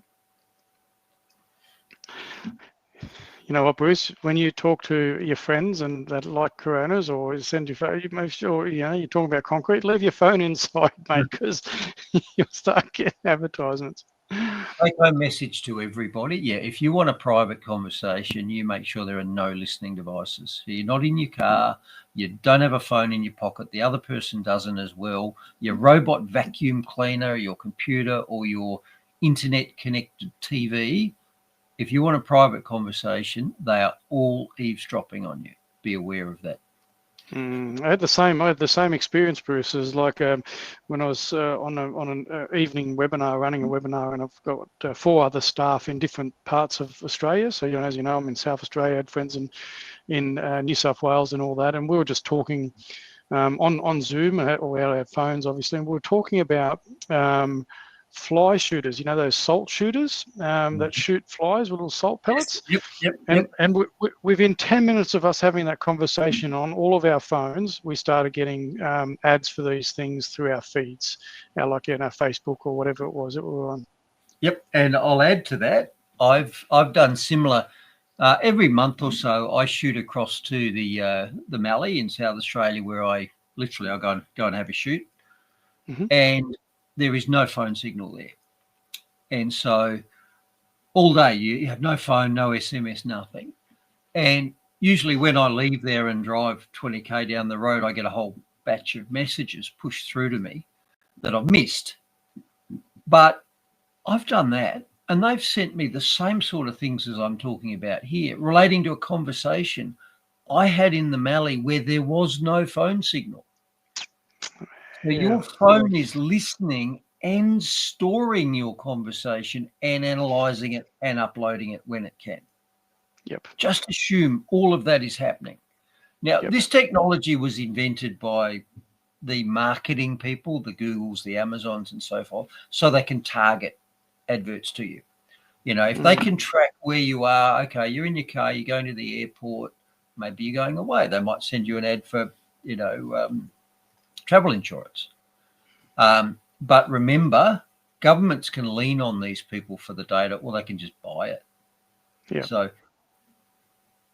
You know what, Bruce? When you talk to your friends and that like Coronas, or send your phone, you make sure you're talking about concrete. Leave your phone inside, mate, because you'll start getting advertisements.
Take home message to everybody. Yeah, if you want a private conversation, you make sure there are no listening devices. So you're not in your car. You don't have a phone in your pocket. The other person doesn't as well. Your robot vacuum cleaner, your computer, or your internet connected TV. If you want a private conversation, they are all eavesdropping on you. Be aware of that.
I had the same experience, Bruce. As like when I was on an evening webinar, running a webinar, and I've got 4 other staff in different parts of Australia. So as you know, I'm in South Australia. I had friends in New South Wales and all that, and we were just talking on Zoom, or we had our phones, obviously, and we were talking about fly shooters. You know those salt shooters that shoot flies with little salt pellets.
Yep.
And within 10 minutes of us having that conversation on all of our phones, we started getting ads for these things through our feeds, our Facebook or whatever it was that we were on.
Yep, and I'll add to that. I've done similar. Every month or so, I shoot across to the Mallee in South Australia, where I go and have a shoot, and there is no phone signal there, and so all day you have no phone, no SMS, nothing. And usually when I leave there and drive 20k down the road, I get a whole batch of messages pushed through to me that I've missed. But I've done that, and they've sent me the same sort of things as I'm talking about here, relating to a conversation I had in the Mallee where there was no phone signal. So your phone is listening and storing your conversation and analysing it and uploading it when it can.
Yep.
Just assume all of that is happening. Now, this technology was invented by the marketing people, the Googles, the Amazons and so forth, so they can target adverts to you. If they can track where you are, okay, you're in your car, you're going to the airport, maybe you're going away. They might send you an ad for, travel insurance. But remember, governments can lean on these people for the data, or they can just buy it.
Yeah.
So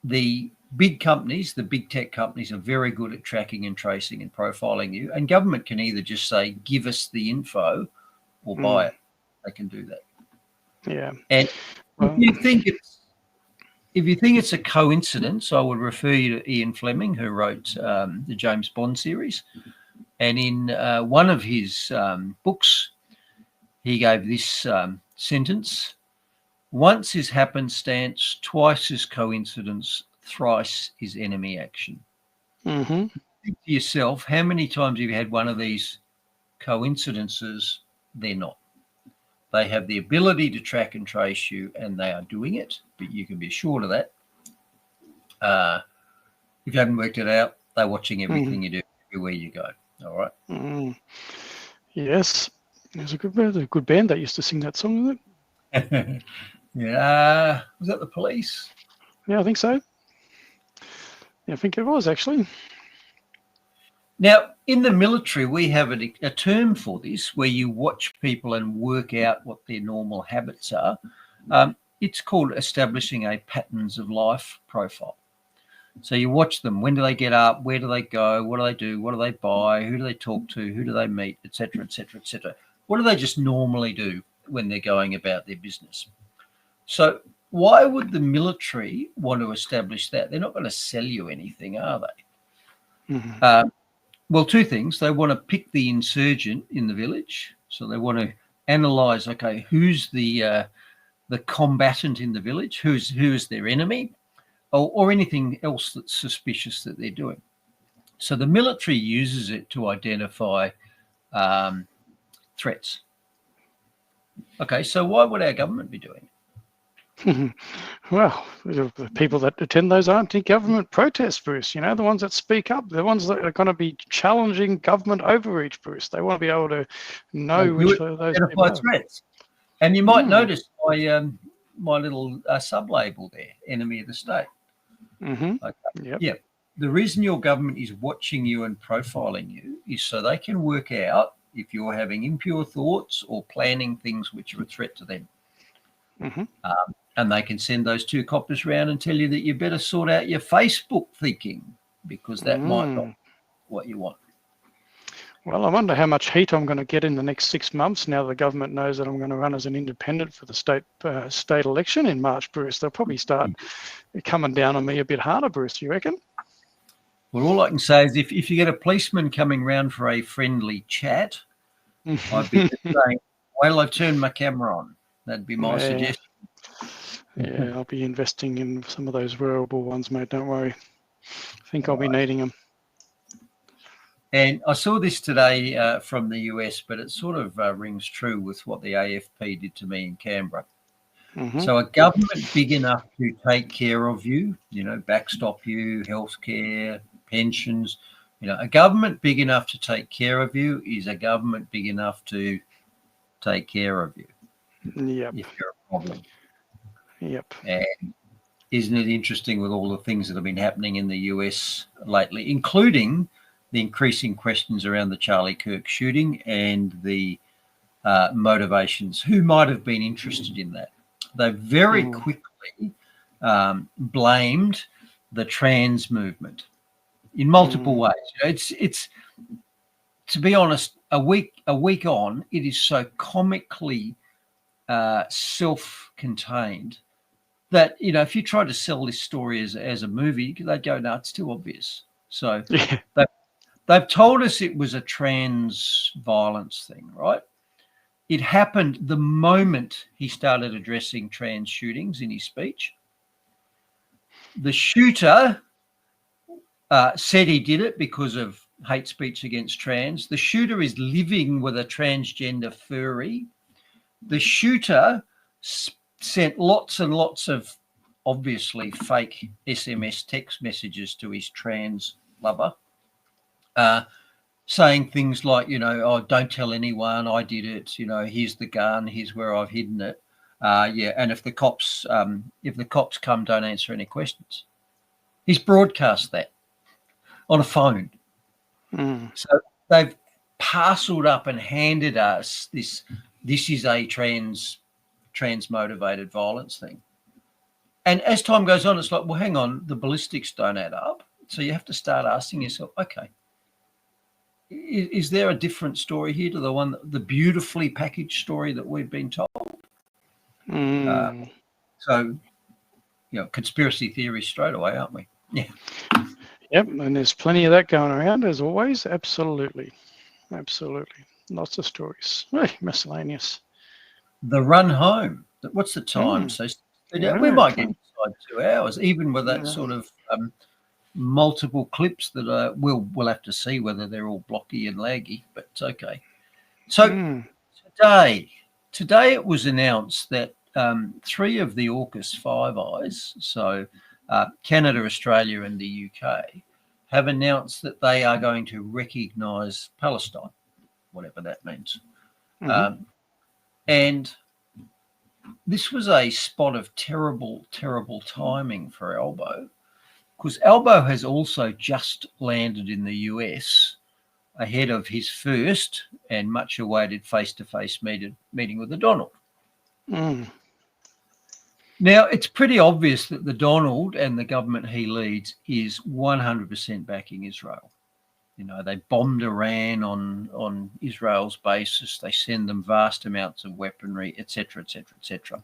the big companies, the big tech companies, are very good at tracking and tracing and profiling you. And government can either just say, give us the info, or buy it. They can do that.
Yeah.
And if you think it's a coincidence, I would refer you to Ian Fleming, who wrote the James Bond series. And in one of his books, he gave this sentence: once is happenstance, twice is coincidence, thrice is enemy action. Think to yourself, how many times have you had one of these coincidences? They're not. They have the ability to track and trace you, and they are doing it, but you can be assured of that. If you haven't worked it out, they're watching everything you do, everywhere you go. All right.
Yes, there's a good band that used to sing that song, isn't
it? Yeah, was that the Police?
Yeah, I think so. Yeah, I think it was actually.
Now, in the military, we have a term for this, where you watch people and work out what their normal habits are. It's called establishing a patterns of life profile. So you watch them. When do they get up? Where do they go? What do they do? What do they buy? Who do they talk to? Who do they meet? Et cetera, et cetera, et cetera. What do they just normally do when they're going about their business? So why would the military want to establish that? They're not going to sell you anything, are they? Well, two things. They want to pick the insurgent in the village. So they want to analyse, okay, who's the combatant in the village, who is their enemy, or anything else that's suspicious that they're doing. So the military uses it to identify threats. Okay, so why would our government be doing it?
Well, the people that attend those anti-government protests, Bruce, you know, the ones that speak up, the ones that are going to be challenging government overreach, Bruce. They want to be able to know which of those people are.
Threats. And you might notice my little sub-label there, enemy of the state.
Mm-hmm.
Okay.
Yep.
Yeah. The reason your government is watching you and profiling you is so they can work out if you're having impure thoughts or planning things which are a threat to them.
Mm-hmm.
And they can send those two coppers round and tell you that you better sort out your Facebook thinking because that might not be what you want.
Well, I wonder how much heat I'm going to get in the next 6 months now the government knows that I'm going to run as an independent for the state election in March, Bruce. They'll probably start coming down on me a bit harder, Bruce, you reckon?
Well, all I can say is if you get a policeman coming round for a friendly chat, I'd be saying, well, I've turned my camera on. That'd be my suggestion.
Yeah, I'll be investing in some of those wearable ones, mate. Don't worry. I think I'll be needing them.
And I saw this today from the US, but it sort of rings true with what the AFP did to me in Canberra.
Mm-hmm.
So a government big enough to take care of you, you know, backstop you, healthcare, pensions, you know, a government big enough to take care of you is a government big enough to take care of you.
Yep.
If you're a problem.
Yep.
And isn't it interesting with all the things that have been happening in the US lately, including the increasing questions around the Charlie Kirk shooting and the motivations? Who might have been interested in that? They very quickly blamed the trans movement in multiple ways. You know, it's to be honest, a week on, it is so comically self-contained that, you know, if you try to sell this story as a movie, they'd go, no, it's too obvious. So they've told us it was a trans violence thing, right? It happened the moment he started addressing trans shootings in his speech. The shooter said he did it because of hate speech against trans. The shooter is living with a transgender furry. The shooter sent lots and lots of obviously fake SMS text messages to his trans lover, saying things like, you know, oh, don't tell anyone, I did it, you know, here's the gun, here's where I've hidden it. And if the cops come, don't answer any questions. He's broadcast that on a phone. So they've parceled up and handed us this is a trans motivated violence thing. And as time goes on, it's like, well, hang on, the ballistics don't add up. So you have to start asking yourself, okay, is there a different story here to the beautifully packaged story that we've been told? So, you know, conspiracy theories straight away, aren't we? Yeah.
Yep, and there's plenty of that going around, as always. Absolutely. Lots of stories. Miscellaneous.
The run home. What's the time? So we might get inside 2 hours, even with that sort of multiple clips that we'll have to see whether they're all blocky and laggy, but it's okay. So today it was announced that 3 of the AUKUS Five Eyes, so Canada, Australia and the UK, have announced that they are going to recognise Palestine, whatever that means. And this was a spot of terrible, terrible timing for Albo, because Albo has also just landed in the US ahead of his first and much awaited face-to-face meeting with the Donald. Now, it's pretty obvious that the Donald and the government he leads is 100% backing Israel. You know, they bombed Iran on Israel's basis. They send them vast amounts of weaponry, etc., etc., etc.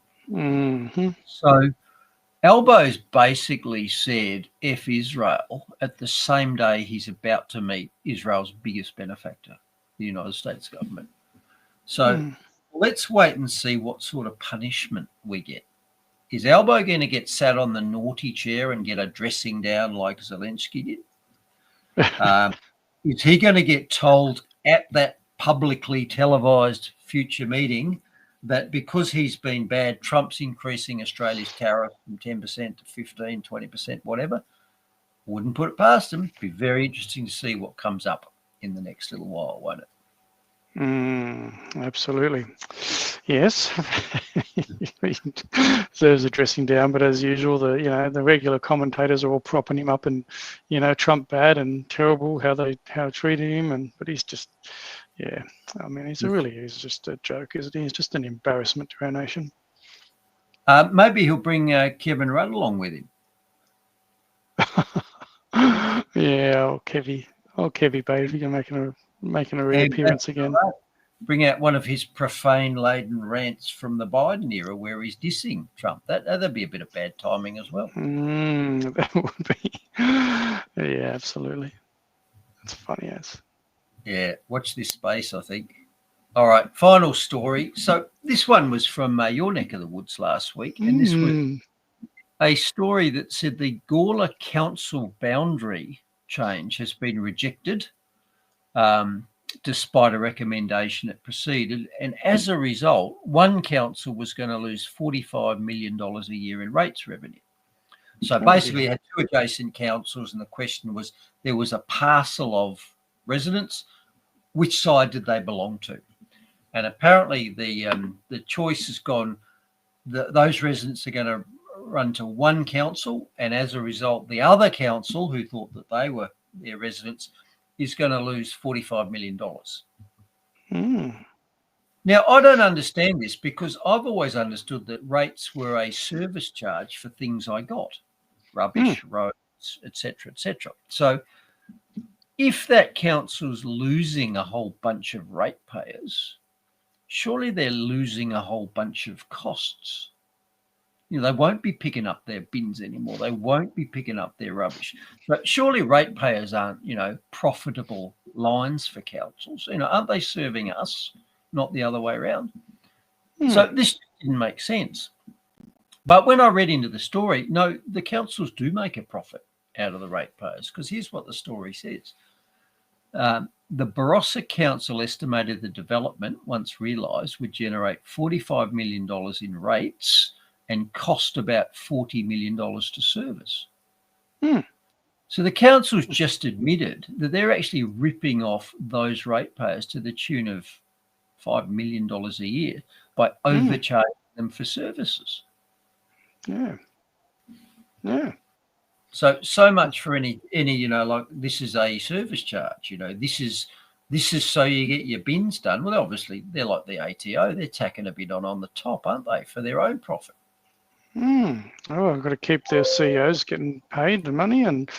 So Albo's basically said F Israel at the same day he's about to meet Israel's biggest benefactor, the United States government. So let's wait and see what sort of punishment we get. Is Albo going to get sat on the naughty chair and get a dressing down like Zelensky did? Is he going to get told at that publicly televised future meeting that because he's been bad, Trump's increasing Australia's tariff from 10% to 15, 20%, whatever? Wouldn't put it past him. Be very interesting to see what comes up in the next little while, won't it?
Absolutely. Yes. There's a dressing down, but as usual, the regular commentators are all propping him up and, Trump bad and terrible, how treated him, but he's just, yeah. I mean, he's just a joke, isn't he? He's just an embarrassment to our nation.
Maybe he'll bring Kevin Rudd along with him.
Yeah, old Kevy baby, making a reappearance again.
Right. Bring out one of his profane-laden rants from the Biden era where he's dissing Trump. That'd be a bit of bad timing as well.
That would be. Yeah, absolutely. That's funny as.
Yeah, watch this space, I think. All right, final story. So this one was from your neck of the woods last week, and this was a story that said the Gawler Council boundary change has been rejected, despite a recommendation it proceeded. And as a result, one council was going to lose $45 million a year in rates revenue. So basically, you had two adjacent councils, and the question was, there was a parcel of residents. Which side did they belong to? And apparently the choice has gone, those residents are going to run to one council, and as a result, the other council, who thought that they were their residents, is going to lose $45 million. Now, I don't understand this because I've always understood that rates were a service charge for things I got, rubbish, roads, etc., etc. So if that council's losing a whole bunch of ratepayers, surely they're losing a whole bunch of costs. They won't be picking up their bins anymore. They won't be picking up their rubbish. But surely ratepayers aren't, profitable lines for councils. Aren't they serving us, not the other way around? So this didn't make sense. But when I read into the story, no, the councils do make a profit out of the ratepayers, because here's what the story says. The Barossa Council estimated the development, once realised, would generate $45 million in rates and cost about $40 million to service. So the council's just admitted that they're actually ripping off those ratepayers to the tune of $5 million a year by overcharging them for services. Yeah. So much for any like this is a service charge. This is so you get your bins done. Well, obviously they're like the ATO. They're tacking a bit on the top, aren't they, for their own profit? Oh,
I've got to keep their CEOs getting paid the money, and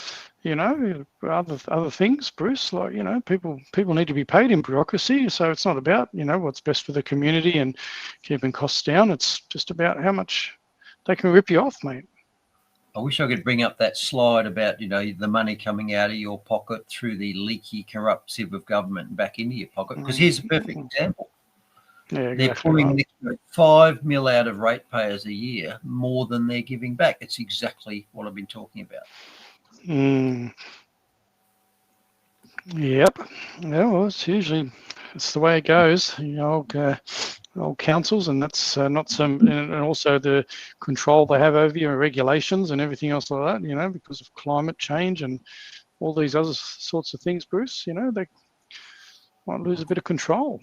other things, Bruce. Like people need to be paid in bureaucracy. So it's not about what's best for the community and keeping costs down. It's just about how much they can rip you off, mate.
I wish I could bring up that slide about, the money coming out of your pocket through the leaky, corrupt sieve of government and back into your pocket. Because here's a perfect example. Yeah, exactly. They're pulling $5 million out of ratepayers a year, more than they're giving back. It's exactly what I've been talking about.
Yep. Yeah, well, it's the way it goes. Old councils, and that's not some, and also the control they have over you and regulations and everything else like that, because of climate change and all these other sorts of things, Bruce, they might lose a bit of control.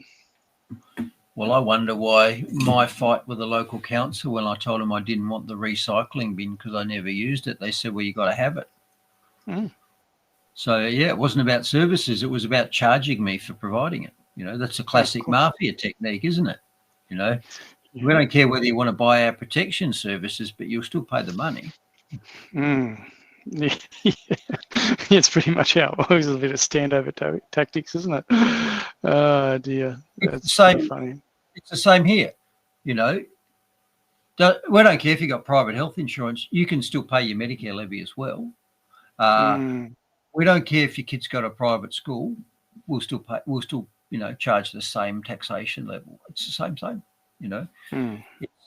Well, I wonder why my fight with the local council, when I told them I didn't want the recycling bin because I never used it, they said, well, you got to have it. So, yeah, it wasn't about services. It was about charging me for providing it. That's a classic mafia technique, isn't it? We don't care whether you want to buy our protection services, but you'll still pay the money.
Yeah. It's pretty much how it works. A bit of standover tactics, isn't it? Oh dear,
that's so funny. It's the same here. We don't care if you've got private health insurance. You can still pay your Medicare levy as well. We don't care if your kid's got a private school. We'll still pay. We'll still, charge the same taxation level. It's the same.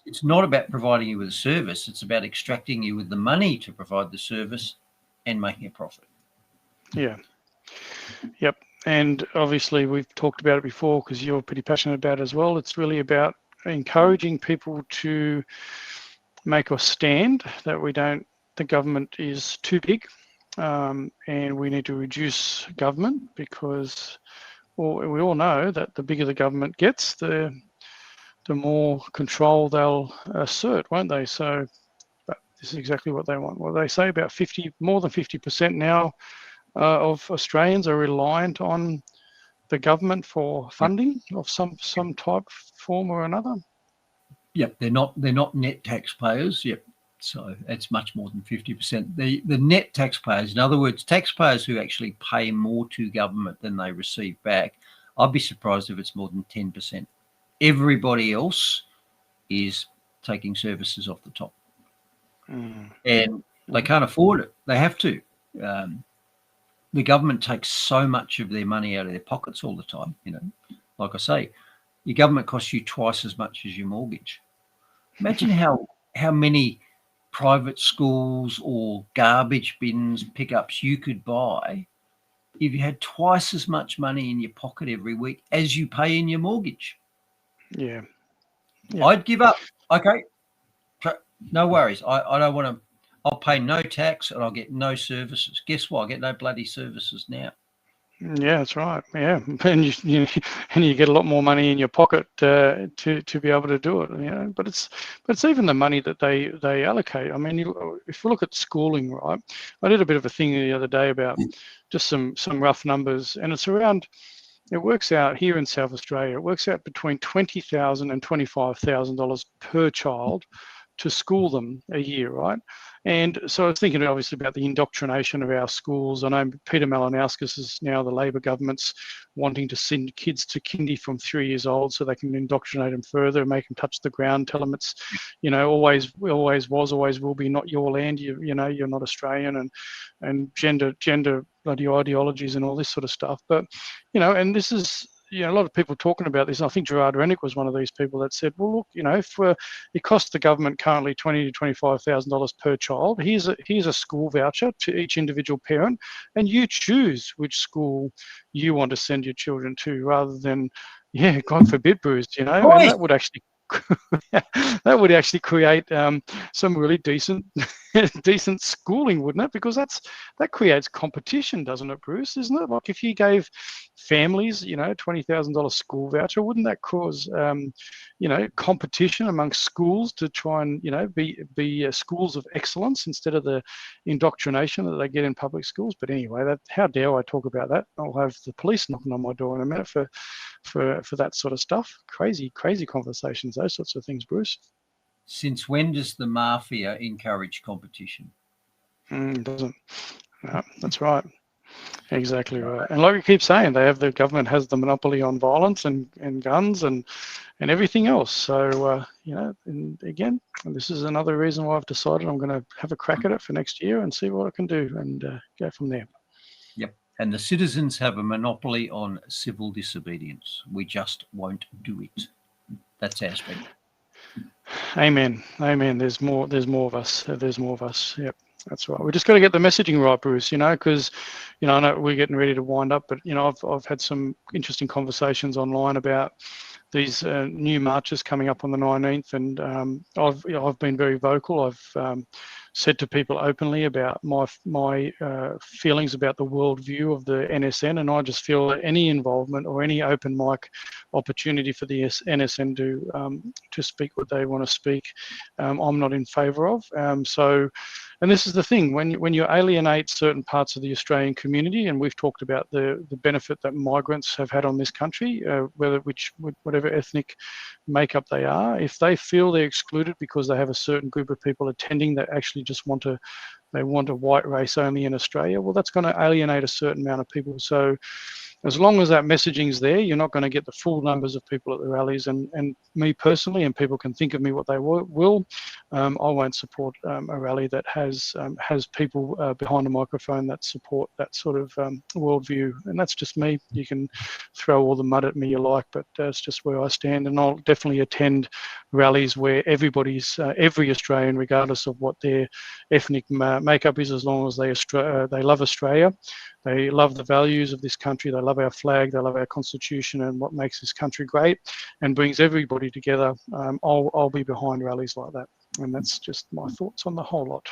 It's not about providing you with a service. It's about extracting you with the money to provide the service and making a profit.
Yeah. Yep. And obviously we've talked about it before because you're pretty passionate about it as well. It's really about encouraging people to make a stand that the government is too big, and we need to reduce government because we all know that the bigger the government gets, the more control they'll assert, won't they? So this is exactly what they want. Well, they say about more than 50% now of Australians are reliant on the government for funding of some type, form or another.
Yep, they're not net taxpayers. Yep, so it's much more than 50%. The net taxpayers, in other words, taxpayers who actually pay more to government than they receive back, I'd be surprised if it's more than 10%. Everybody else is taking services off the top, and they can't afford it. They have to. The government takes so much of their money out of their pockets all the time. Like I say, your government costs you twice as much as your mortgage. Imagine how many private schools or garbage bins, pickups you could buy if you had twice as much money in your pocket every week as you pay in your mortgage.
Yeah.
I'd give up. Okay, no worries. I don't want to. I'll pay no tax and I'll get no services. Guess what? I get no bloody services now.
Yeah, that's right. Yeah, and you get a lot more money in your pocket to be able to do it. But it's even the money that they allocate. I mean, if you look at schooling, right? I did a bit of a thing the other day about just some rough numbers, and it's around. It works out here in South Australia. It works out between $20,000 and $25,000 per child to school them a year, right? And so I was thinking obviously about the indoctrination of our schools. I know Peter Malinauskas is now the Labor government's wanting to send kids to kindy from 3 years old so they can indoctrinate them further, make them touch the ground, tell them it's, always was, always will be not your land. You're not Australian, and gender bloody ideologies and all this sort of stuff. But, and this is, a lot of people talking about this. And I think Gerard Rennick was one of these people that said, well, look, if it costs the government currently $20,000 to $25,000 per child, here's a school voucher to each individual parent, and you choose which school you want to send your children to, rather than, God forbid, Bruce, and that would actually that would actually create some really decent schooling, wouldn't it? Because that creates competition, doesn't it, Bruce? Isn't it? Like if you gave families, $20,000 school voucher, wouldn't that cause competition amongst schools to try and be schools of excellence instead of the indoctrination that they get in public schools? But anyway, how dare I talk about that? I'll have the police knocking on my door in a minute for that sort of stuff. Crazy conversations, those sorts of things, Bruce.
Since when does the mafia encourage competition?
It doesn't. No, that's right. Exactly right. And like we keep saying, the government has the monopoly on violence and guns and everything else. So, and again, this is another reason why I've decided I'm going to have a crack at it for next year and see what I can do and go from there.
Yep. And the citizens have a monopoly on civil disobedience. We just won't do it. That's our speech.
Amen. There's more of us. Yep. That's right. We just got to get the messaging right, Bruce, because, I know we're getting ready to wind up, but, I've had some interesting conversations online about these new marches coming up on the 19th, and I've been very vocal. I've said to people openly about my feelings about the worldview of the NSN, and I just feel that any involvement or any open mic opportunity for the NSN to speak what they want to speak, I'm not in favour of. And this is the thing, when you alienate certain parts of the Australian community, and we've talked about the benefit that migrants have had on this country, whatever ethnic makeup they are, if they feel they're excluded because they have a certain group of people attending that actually just want a white race only in Australia, well, that's going to alienate a certain amount of people. So as long as that messaging's there, you're not going to get the full numbers of people at the rallies. And me personally, and people can think of me what they will, I won't support a rally that has people behind a microphone that support that sort of worldview. And that's just me. You can throw all the mud at me you like, but it's just where I stand. And I'll definitely attend rallies where every Australian, regardless of what their ethnic makeup is, as long as they love Australia, they love the values of this country, they love our flag, they love our constitution and what makes this country great and brings everybody together, I'll be behind rallies like that. And that's just my thoughts on the whole lot.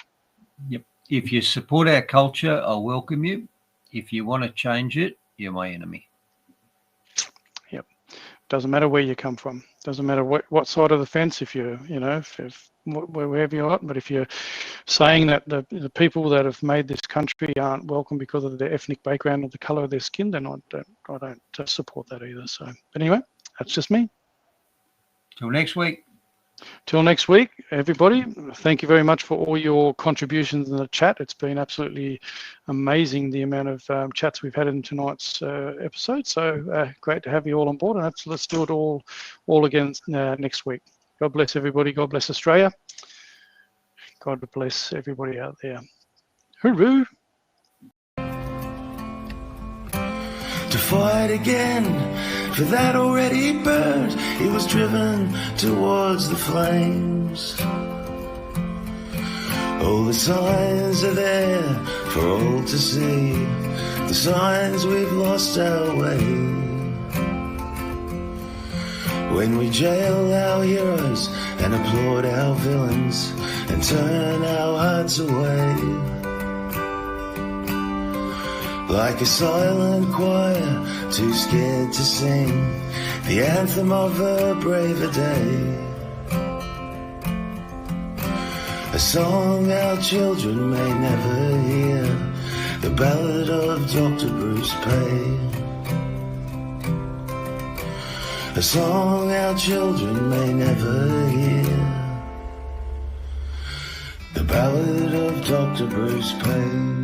Yep. If you support our culture, I'll welcome you. If you want to change it, you're my enemy.
Yep. Doesn't matter where you come from. Doesn't matter what side of the fence, if you're, wherever you're at. But if you're saying that the people that have made this country aren't welcome because of their ethnic background or the colour of their skin, then I don't support that either. So, but anyway, that's just me.
Till next week.
Till next week, everybody. Thank you very much for all your contributions in the chat. It's been absolutely amazing the amount of chats we've had in tonight's episode. So great to have you all on board. And let's do it all again next week. God bless everybody. God bless Australia. God bless everybody out there. Hooroo!
To fight again for that already burned, he was driven towards the flames. All the signs are there for all to see, the signs we've lost our way. When we jail our heroes and applaud our villains and turn our hearts away, like a silent choir, too scared to sing the anthem of a braver day. A song our children may never hear, the ballad of Dr. Bruce Paix. A song our children may never hear, the ballad of Dr. Bruce Paix.